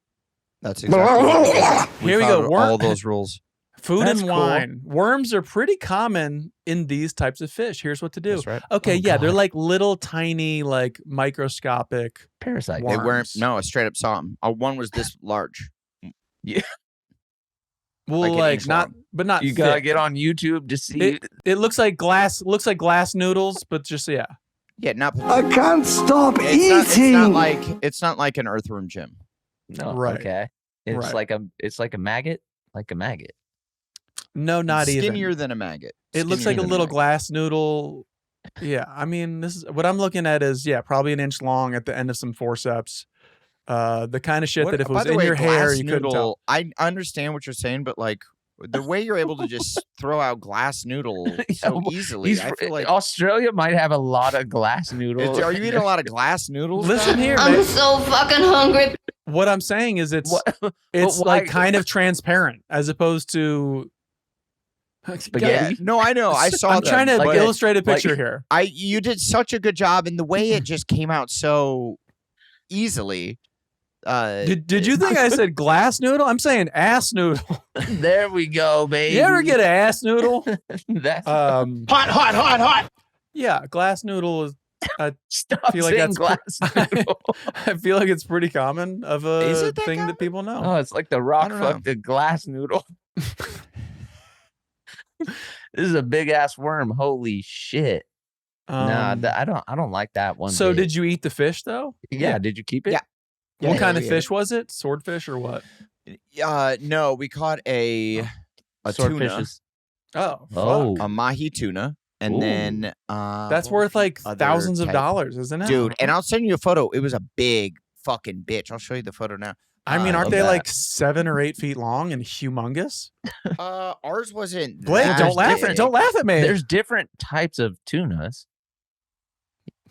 That's exactly. Here we go. All those rules. Food and wine. Worms are pretty common in these types of fish. Here's what to do. That's right. Okay, they're like little tiny, like microscopic parasites. They weren't. No, I straight up saw them. One was this large. Yeah. Well, like not, but not. You gotta get on YouTube to see. It looks like glass. Looks like glass noodles, but just Yeah, not. I can't stop eating. It's not like an earthworm Jim. No, right. Okay. It's like a maggot, like a maggot. No, not even. Skinnier than a maggot. It looks like a little glass noodle. Yeah, I mean, this is what I'm looking at is probably an inch long at the end of some forceps. The kind of shit that if it was in your hair, you couldn't tell. I understand what you're saying, but like the way you're able to just throw out glass noodle so easily, I feel like Australia might have a lot of glass noodles. Are you eating a lot of glass noodles? Listen here, I'm man. so fucking hungry. What I'm saying is it's like kind of transparent as opposed to spaghetti. Yeah, no, I know. I saw. I'm trying to illustrate a picture like, here. You did such a good job, and the way it just came out so easily. Did you think I said glass noodle? I'm saying ass noodle. There we go, baby. You ever get an ass noodle? That's hot. Yeah, glass noodle is. I Stop feel like that's glass noodle. I feel like it's pretty common of a thing that people know. Oh, it's like the Rock fucked the glass noodle. This is a big ass worm. Holy shit. Nah, I don't like that one. So bit. did you eat the fish though? Yeah. Did you keep it? Yeah. What kind of fish was it? Swordfish or what? No, we caught a tuna. Oh, A mahi tuna. And then that's worth like thousands of dollars, isn't it? Dude, and I'll send you a photo. It was a big fucking bitch. I'll show you the photo now. I mean, aren't they like 7 or 8 feet long and humongous? Ours wasn't. Blake, don't laugh at me. There's different types of tunas.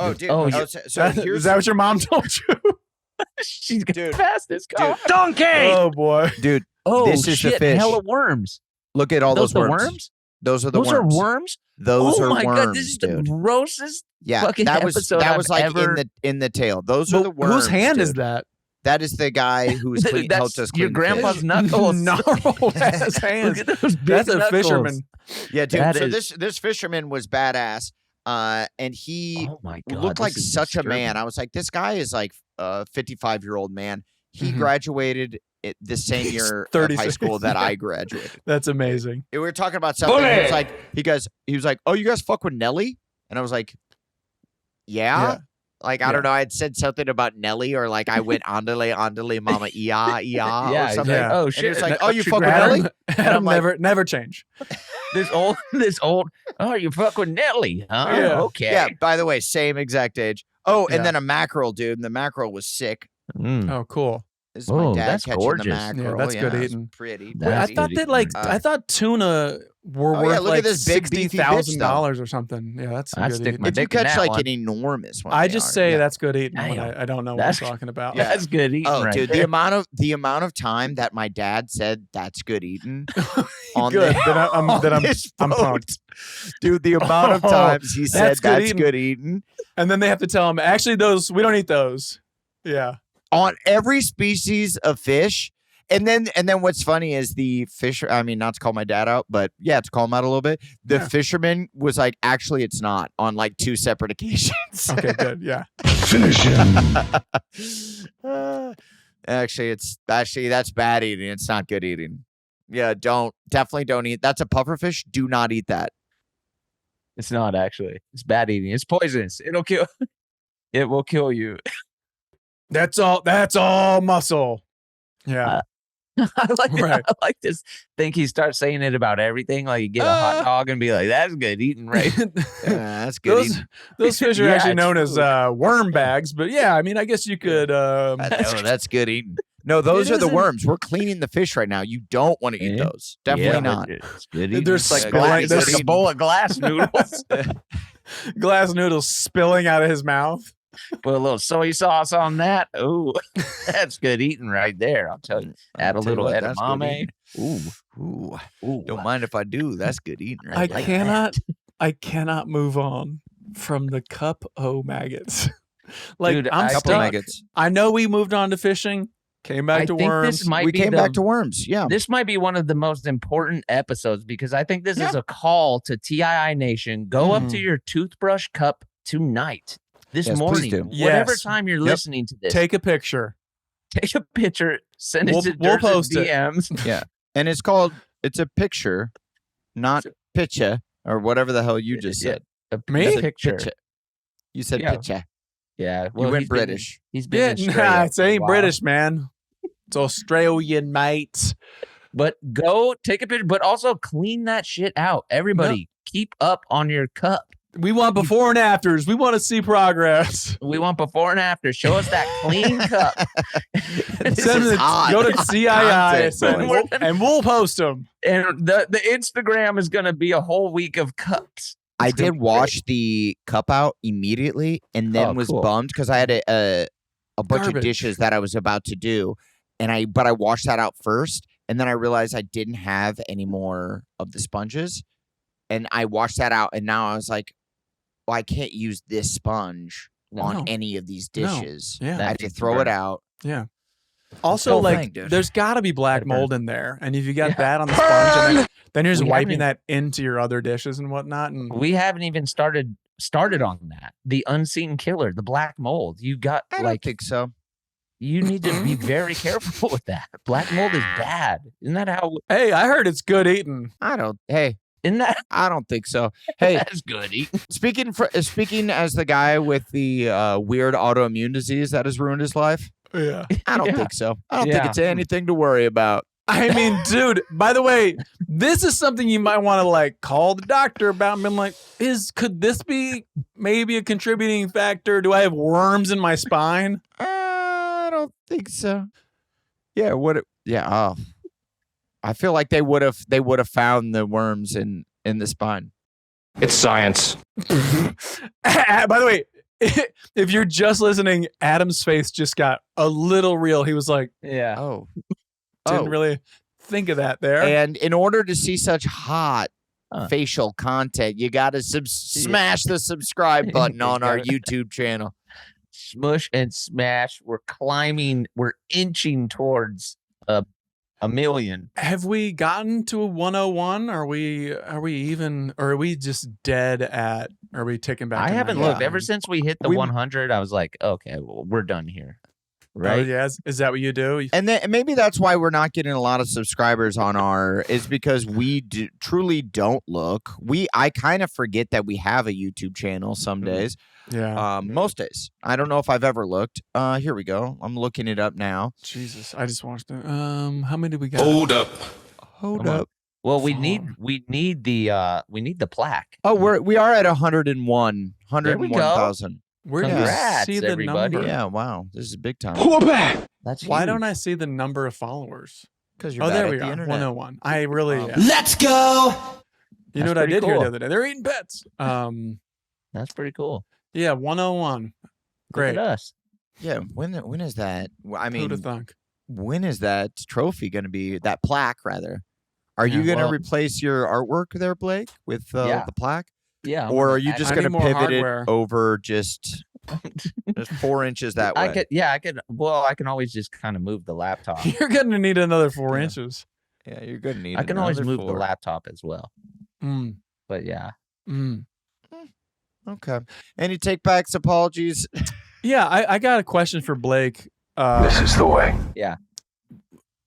Oh, dude. Oh, So Is here's that what your mom told you? She's got Dude. the fastest car. Donkey! Oh boy. dude. Oh, This is the shit, fish. hella worms. Look at all those the worms. Those are the Those worms. are worms? Those oh are my worms, God, this is the dude. grossest Yeah, fucking that was episode I've like ever... in the tail. Those are the worms. Whose hand is dude. that? That is the guy who's helped us clean your grandpa's fish. knuckles. Gnarled ass hands. Look at those big That's a knuckles. fisherman. Yeah, dude. That So is- this fisherman was badass, and he Oh my God, looked like this is such a man. disturbing. I was like, this guy is like a 55-year-old man. He Mhm. graduated the same He's year of 36, high school that yeah. I graduated. That's amazing. We were talking about something. He was like, he was like, oh, you guys fuck with Nelly? And I was like, yeah. Yeah. Like, I don't know. I had said something about Nelly, or like I went andale, mama, ia, or Yeah, something. yeah. Oh And he shit! was like, That's oh, what you fuck with grab- Nelly? Adam like- never change. This old. Oh, you fuck with Nelly, huh? Yeah. Okay. Yeah, by the way, same exact age. Oh, and Yeah. then a mackerel, dude. And the mackerel was sick. Mm. Oh, cool. This is my Oh, dad that's catching gorgeous. the Yeah, mackerel. that's good it's eating. Pretty. That's I pretty. thought that like Uh, I thought tuna were Oh, yeah, worth look at like this big, beefy bitch, though. $60,000 or something. Yeah, that's I'd good stick eating. my If you dick in catch that like one. an enormous one, I they just are, say yeah. that's good eating. When Damn. I don't know what That's- I'm talking about. Yeah. That's good eating. Oh, right dude, there. the amount of time that my dad said that's good eating on Good. the- Then on I'm this I'm boat. pumped. Dude, the amount of Oh, times he said that's good that's eating. good eating And then they have to tell him, actually, those we don't eat those. Yeah. on every species of fish. And then what's funny is the fisher, I mean, not to call my dad out, but yeah, to call him out a little bit. The Yeah. fisherman was like, actually, it's not, on like 2 separate occasions. Okay, good. Yeah. Finish him. Actually, that's bad eating. It's not good eating. Yeah, definitely don't eat. That's a pufferfish. Do not eat that. It's not actually. It's bad eating. It's poisonous. It'll kill. It will kill you. That's all muscle. Yeah. I like Right. I like this. Think he starts saying it about everything. Like you get a hot dog and be like, "That's good eating, right?" That's good those eating. those fish are Yeah, actually it's known as worm bags, but yeah, I mean, I guess you could. That's good eating. No, those It are the isn't- worms. We're cleaning the fish right now. You don't want to eat Yeah. those. Definitely Yeah, not. It's good eating. There's It's like glass, there's it's like a bowl of glass noodles. glass noodles spilling out of his mouth. Put a little soy sauce on that. Ooh, that's good eating right there. I'll tell you. Add a I'll tell you little what, that's good edamame. eating. Ooh, Ooh, ooh. don't mind if I do. That's good eating I right there. cannot move on from the cup o maggots. Like Dude, I'm I- Couple stuck. maggots. I know we moved on to fishing, came back I to think worms. this might We be came the, back to worms. Yeah. This might be one of the most important episodes because I think this is Yeah. a call to TII Nation. Go up to your toothbrush cup tonight, this Yes, please morning, do. whatever Yes. time you're Yep. listening to this. Take a picture. Take a picture, send it We'll- to we'll Dirt's post it. DMs. And it's a picture, not picture or whatever the hell you just Yeah. said. A Me? picture. Picture. You said Yeah. picture. Yeah, You well, went he's been- British. He's been Yeah, in Australia nah, it for a ain't while. British, man. It's Australian, mate. But go take a picture, but also clean that shit out. Everybody, keep up on your cup. We want before and afters. We want to see progress. We want before and after. Show us that clean cup. This Send is it- hot. Go to Hot CII content, boys. and we'll post them. And the Instagram is going to be a whole week of cups. I It's gonna did be wash the cup out immediately and then Oh, was cool. bummed because I had a bunch Garbage. of dishes that I was about to do. But I washed that out first. And then I realized I didn't have any more of the sponges. And I washed that out. And now I was like, well, I can't use this sponge on No. any of these No. dishes. Yeah. I have to throw it out. Yeah. Also, whole like, thing, dude. there's got to be black Gotta burn. mold in there, and if you got Yeah. that on the sponge, and then you're just We wiping haven't- that into your other dishes and whatnot. And We haven't even started on that. The unseen killer, the black mold. You got I don't like think so. you need to be very careful with that. Black mold is bad. Isn't that how? hey, I heard it's good eating. Isn't that I don't think so. Hey, that's good? speaking as the guy with the weird autoimmune disease that has ruined his life, Yeah. I don't Yeah. think so. I don't Yeah. think it's anything to worry about. I mean, dude, by the way, this is something you might want to like call the doctor about and be like, could this be maybe a contributing factor? Do I have worms in my spine? I don't think so. Yeah, oh. I feel like they would have found the worms in the spine. It's science. By the way, if you're just listening, Adam's face just got a little real. He was like, Yeah. Oh. didn't really think of that there. And in order to see such hot facial content, you got to smash the subscribe button on our YouTube channel. Smush and smash. We're climbing. We're inching towards a million. Have we gotten to a 101? Are we even, or are we just dead at, are we ticking back? I to haven't 99? looked. Ever since we hit the 100, I was like, okay, well, we're done here. Right? Oh, yeah. Is that what you do? And then maybe that's why we're not getting a lot of subscribers on our, is because we truly don't look. I kind of forget that we have a YouTube channel some days. Yeah. Most days. I don't know if I've ever looked. Here we go. I'm looking it up now. Jesus. I just watched it. How many do we got? Hold up. Hold up. Well, we need the plaque. Oh, we are at 101,000. Where do you Congrats, see the everybody. number? Yeah, wow. This is big time. That's Why huge. don't I see the number of followers? Because you're Oh, bad there at we the are. internet. 101. I really. Let's go. You know That's what I pretty did here cool. the other day? They're eating pets. That's pretty cool. Yeah, 101. Great. Look at us. Yeah, when is that? I Who'd have mean, thunk? when is that trophy going to be, that plaque rather? Are you Yeah, going to well- replace your artwork there, Blake, with Yeah. the plaque? Yeah. Or are you just I going to need more pivot hardware. it over just 4 inches that way? I can always just kind of move the laptop. You're going to need another 4 Yeah. inches. Yeah, you're going to need I can always another move 4. the laptop as well. Mm, But yeah. mm. Okay. Any take backs, apologies? Yeah, I got a question for Blake. This is the way.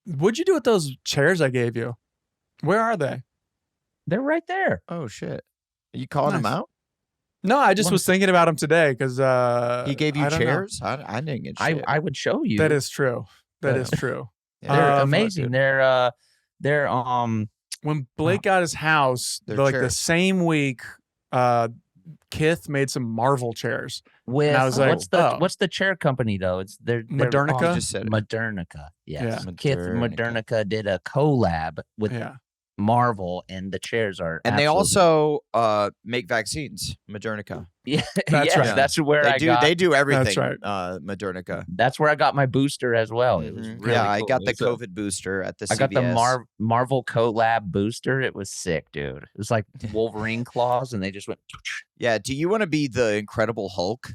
What'd you do with those chairs I gave you? Where are they? They're right there. Oh, shit. Are you calling him Nice. out? No, I just One- was thinking about them today because He gave you I don't know. chairs? I didn't get shit. I would show you. That is true. That is Yeah. true. Yeah. They're fuck, amazing. dude. They're When Blake got his house, They're like the chairs. same week, Kith made some Marvel chairs. with I was like, oh. what's the chair company though? It's they're Modernica? You just said it. Modernica. Yes. Yeah. Kith Modernica. Modernica did a collab with Yeah. Marvel, and the chairs are And they absolutely- also make vaccines, Modernica. yeah, That's yes, right. that's where They do everything. That's right. Modernica. that's where I got my booster as well. It was Mhm. really I cool. got the It was a- COVID booster at the I got the CVS. Marvel collab booster. It was sick, dude. It was like Wolverine claws, and they just went. Yeah. Do you want to be the Incredible Hulk?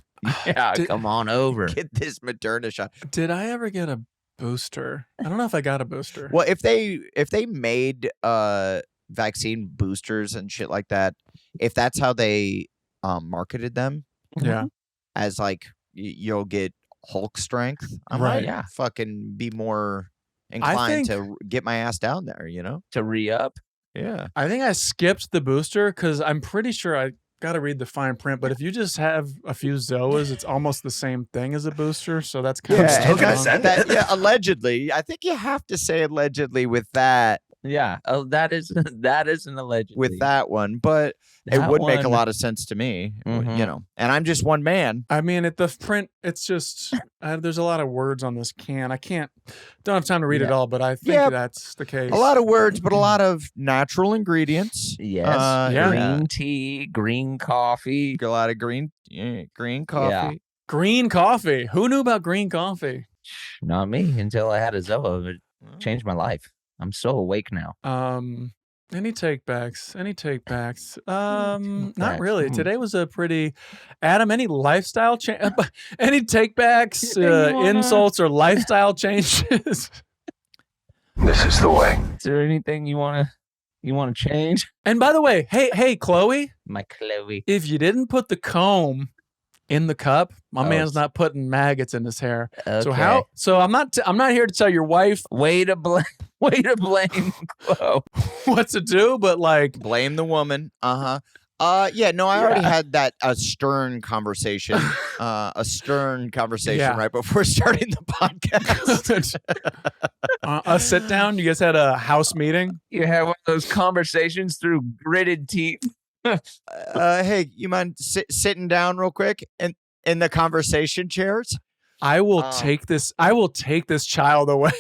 Yeah, come on over. Get this Moderna shot. Did I ever get a booster? I don't know if I got a booster. Well, if they made vaccine boosters and shit like that, if that's how they marketed them Yeah. as like you'll get Hulk strength, I Right. might Yeah. fucking be more inclined to get my ass down there, you know? To re-up. Yeah. I think I skipped the booster because I'm pretty sure I got to read the fine print. But if you just have a few Zoas, it's almost the same thing as a booster. So that's kind of Yeah, and stuck that, on. yeah, allegedly. I think you have to say allegedly with that Yeah. Oh, that is an alleged. with that one, but it That would make a one- lot of sense to me, Mhm. you know. And I'm just one man. I mean, at the print, it's just there's a lot of words on this can. Don't have time to read it Yeah. all, but I think Yeah, that's the case. A lot of words, but a lot of natural ingredients. Yes. yeah. Green tea, green coffee. A lot of green coffee. Green coffee. Who knew about green coffee? Not me until I had a Zoa. It changed my life. I'm so awake now. Any takebacks? Not Takebacks. really. Today was a pretty Adam, any lifestyle change any takebacks, insults or lifestyle changes? This is the way. Is there anything you wanna change? And by the way, hey Chloe, My Chloe. if you didn't put the comb in the cup, my Oh, man's not putting maggots in his hair. So Okay. so I'm not here to tell your wife Way to blame Chloe. what to do, but like Blame the woman. Yeah, no, I already had that stern conversation. A stern conversation Yeah. right before starting the podcast. a sit down. You guys had a house meeting. You have one of those conversations through gritted teeth. Hey, you mind sitting down real quick in the conversation chairs? I will Oh. take this. I will take this child away.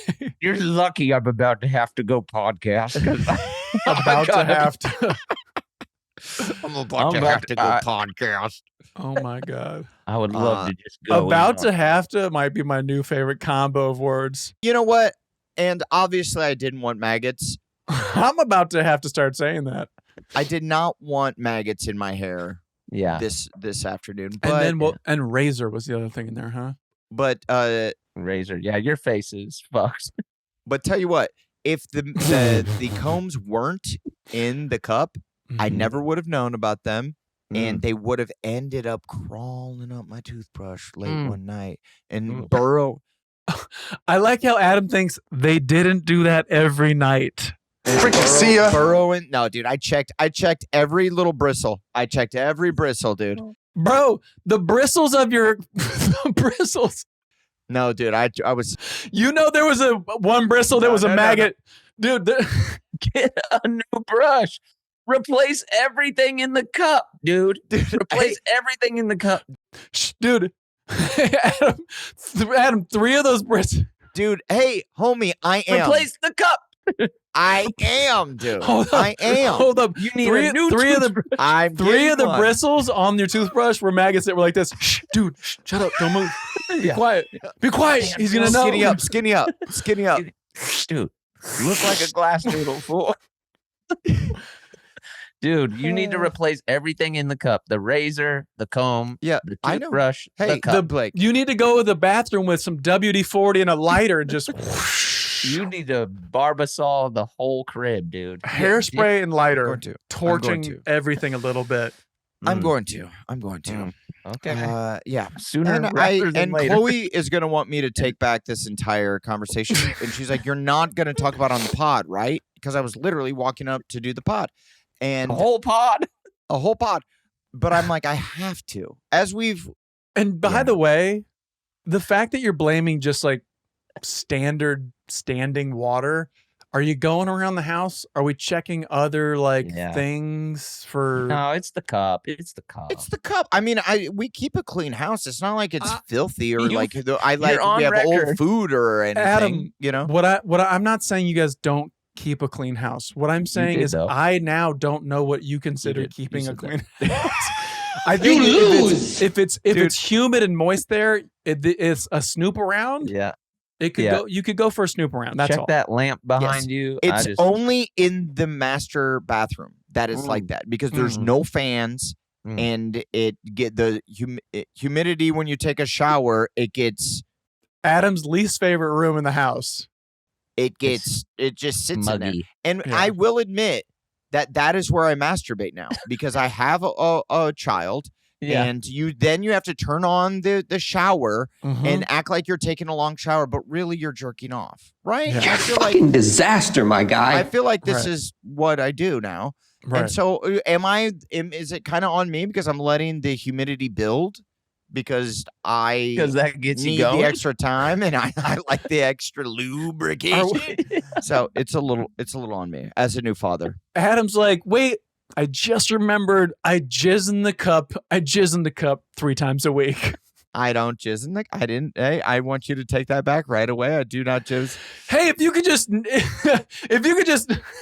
You're lucky I'm about to have to go podcast. 'cause About to gotta- have to. I'm about to have to go podcast. Oh my god. I would love to just go. About to have to might be my new favorite combo of words. You know what? And obviously, I didn't want maggots. I'm about to have to start saying that. I did not want maggots in my hair. Yeah. This afternoon. But, And then and razor was the other thing in there, huh? But razor. Yeah, your face is fucked. But tell you what, if the combs weren't in the cup, I never would have known about them. And they would have ended up crawling up my toothbrush late one night and burrow. I like how Adam thinks they didn't do that every night. See ya. Burrowing. No, dude, I checked every little bristle. I checked every bristle, dude. Bro, the bristles of your the bristles. No, dude, I was. You know there was one bristle that was a maggot. No. Dude, Get a new brush. Replace everything in the cup, dude. Replace everything in the cup. Dude. Adam, 3 of those bristles. Dude, hey, homie, I am. Replace the cup. I am, dude. Hold up. I am. Hold up. You need three a new of the I'm 3 of the one. bristles on your toothbrush were maggots that were like this. Shh, dude, shut up. Don't move. Be quiet. Be quiet. He's going to know. Skinny up, skinny up, skinny up. Dude, you look like a glass noodle, fool. Dude, you need to replace everything in the cup. The razor, the comb, Yeah, the I know. toothbrush, Hey, the cup. Blake. You need to go to the bathroom with some WD-40 and a lighter and just You need to Barbasol the whole crib, dude. hairspray and lighter, going to. I'm torching going to. everything a little bit. I'm going to. I'm going to. Okay. Yeah. Sooner And rather than later. Chloe is going to want me to take back this entire conversation. And she's like, you're not going to talk about it on the pod, right? Because I was literally walking up to do the pod. And a whole pod. a whole pod. But I'm like, I have to. As we've. And by the way, the fact that you're blaming just like standard standing water, are you going around the house? Are we checking other things for? No, it's the cup. It's the cup. It's the cup. I mean, we keep a clean house. It's not like it's filthy or you're on we have record. old food or anything. Adam, you know I'm not saying you guys don't keep a clean house. What I'm saying did, is though. I now don't know what you consider keeping a said clean house. I think if it's humid and moist there, it's a snoop around. Yeah. It could go. You could go for a snoop around. That's Check all. that lamp behind you. it's only in the master bathroom that is like that because there's no fans and it get the humidity when you take a shower. It gets Adam's least favorite room in the house. it just sits in there. muggy. And Yeah. I will admit that is where I masturbate now because I have a child. Yeah. And you have to turn on the shower and act like you're taking a long shower, but really you're jerking off, right? Yeah. I feel Fucking disaster, my guy. I feel like this Right. is what I do now. Right. And so is it kind of on me because I'm letting the humidity build because that gets you need going. the extra time and I like the extra lubrication. So it's a little on me as a new father. Adam's like, wait, I just remembered I jizz in the cup. I jizz in the cup 3 times a week. I don't jizz in the. I didn't. Hey, I want you to take that back right away. I do not jizz. Hey, if you could just,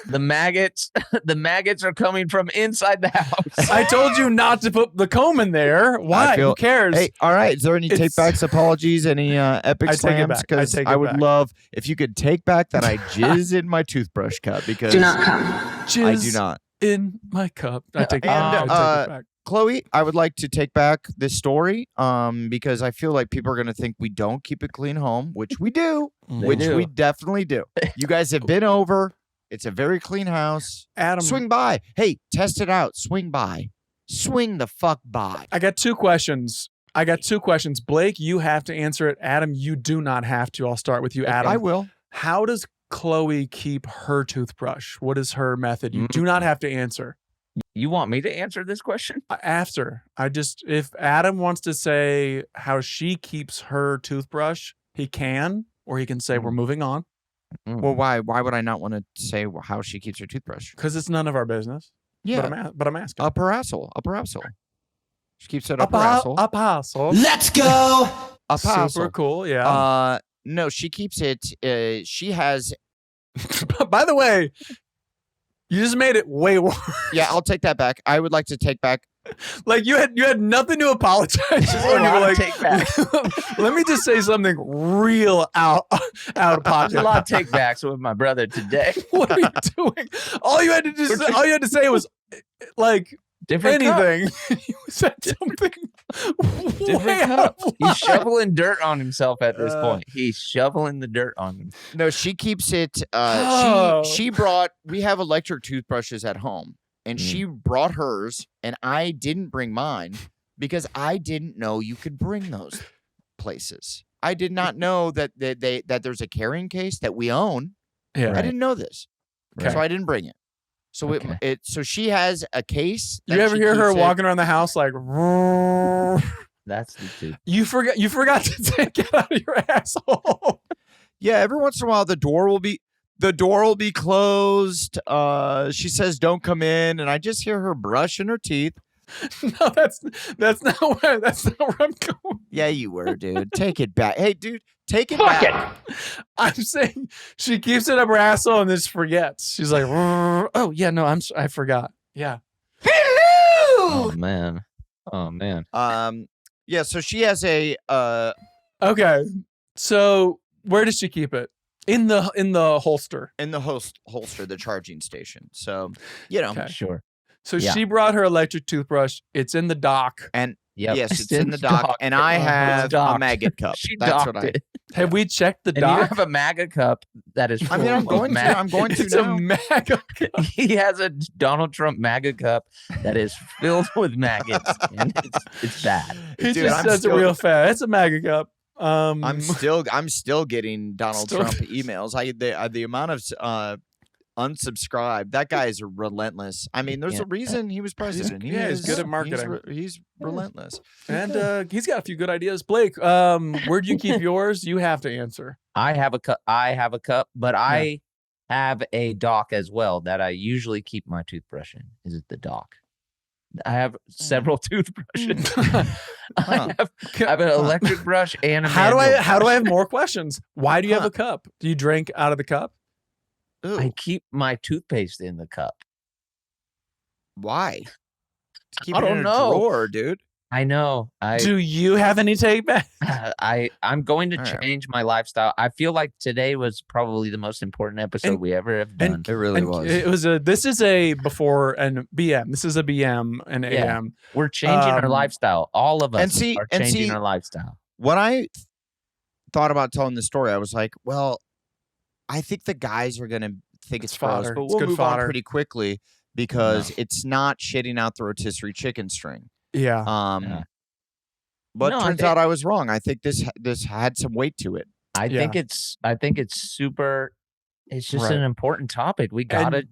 The maggots are coming from inside the house. I told you not to put the comb in there. Why? Who cares? Hey, all right. Is there any take backs, apologies, any epic I take it slams? back. I Because take I it would back. love if you could take back that I jizz in my toothbrush cup because Do not come. Jizz I do not. in my cup. I take it And, back. I take it back. Chloe, I would like to take back this story because I feel like people are going to think we don't keep a clean home, which we do, which do. we definitely do. You guys have been over. It's a very clean house. Adam, Swing by. Hey, test it out. Swing by. Swing the fuck by. I got 2 questions. Blake, you have to answer it. Adam, you do not have to. I'll start with you, Adam. I will. How does Chloe keep her toothbrush? What is her method? You do not have to answer. You want me to answer this question? After. If Adam wants to say how she keeps her toothbrush, he can, or he can say we're moving on Well, why? Why would I not want to say how she keeps her toothbrush? because it's none of our business. Yeah, But I'm asking. up her asshole. Up her asshole. She keeps it up her asshole. Up asshole. Let's go. Up her Super asshole. cool. Yeah. No, she keeps it. She has. By the way, You just made it way worse. Yeah, I'll take that back. I would like to take back. Like you had nothing to apologize for. You were like, take back. let me just say something real out of There's pocket. a lot of take backs with my brother today. What are you doing? All you had to say was like Different cup. anything. You said something Different way cup. out of He's shoveling dirt on himself at this point. He's shoveling the dirt on him. No, she keeps it. Oh. She brought. We have electric toothbrushes at home, and she brought hers, and I didn't bring mine because I didn't know you could bring those places. I did not know that that there's a carrying case that we own. Yeah. I didn't know this, Okay. so I didn't bring it. So Okay. so she has a case. You that ever she hear her keeps it- walking around the house like? That's the tooth. You forgot to take it out of your asshole. Yeah, every once in a while the door will be closed. She says don't come in, and I just hear her brushing her teeth. No, that's not where I'm going. Yeah, you were, dude. Take it back. Hey, dude, take it back. I'm saying she keeps it up her asshole and just forgets. She's like, oh yeah, no, I forgot. Yeah. Oh man. Oh man. Yeah, so she has a Okay. So where does she keep it? In the holster. in the holster, the charging station. So, you know, Okay. Sure. So Yeah. she brought her electric toothbrush. It's in the dock. and Yep. yes, it's in the dock, docked. and I It's have a docked. maggot cup. She That's docked what I. it. Have we checked the And you dock? have a MAGA cup that is. I mean, I'm full of going to. MAGA. I'm going to It's a now. MAGA. He has a Donald Trump MAGA cup that is filled with maggots, and it's bad. He Dude, just I'm says it still- real fast. It's a MAGA cup. I'm still getting Donald Still- Trump emails. The amount of unsubscribe. That guy is relentless. I mean, there's Yeah. a reason he was president. he's good at marketing. He's relentless. And he's got a few good ideas. Blake, where do you keep yours? You have to answer. I have a cup, but I have a dock as well that I usually keep my toothbrush in. Is it the dock? I have several toothbrushes. I have an electric brush and a How do manual I brush. have more questions? Why do you have a cup? Do you drink out of the cup? Ooh, I keep my toothpaste in the cup. why? Keep I it in don't a know. drawer, dude. I know. Do you have any take back? I'm going to All right. change my lifestyle. I feel like today was probably the most important episode And- we ever have done. It really was. It was this is a before and BM. This is a BM and Yeah. AM. We're changing our lifestyle. All of us and see- are and changing see- our lifestyle. When I thought about telling the story, I was like, well, I think the guys are gonna think it's gross, fodder. but It's we'll good move on fodder. pretty quickly because it's not shitting out the rotisserie chicken string. Yeah. Yeah. But No, I turns think- out I was wrong. I think this had some weight to it. I think it's super. It's just an Right. important topic. We gotta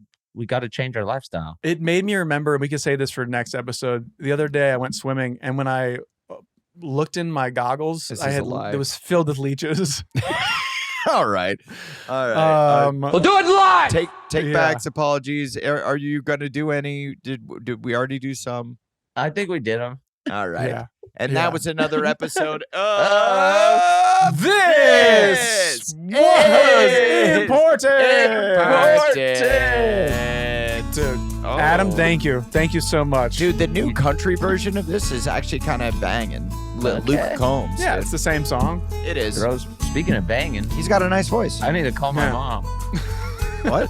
change our lifestyle. It made me remember, and we could say this for next episode. The other day I went swimming, and when I looked in my goggles, This I is had a lie. it was filled with leeches. All right. We'll do it live. Take yeah. backs, apologies. Are you gonna do any? Did we already do some? I think we did them. All right. Yeah. And Yeah. that was another episode of This was important. Adam, thank you. Thank you so much. Dude, the new country version of this is actually kind of banging. Okay. Luke Combs. Yeah, it's the same song. It is. Rose, speaking of banging, He's got a nice voice. I need to call my Yeah. mom. What?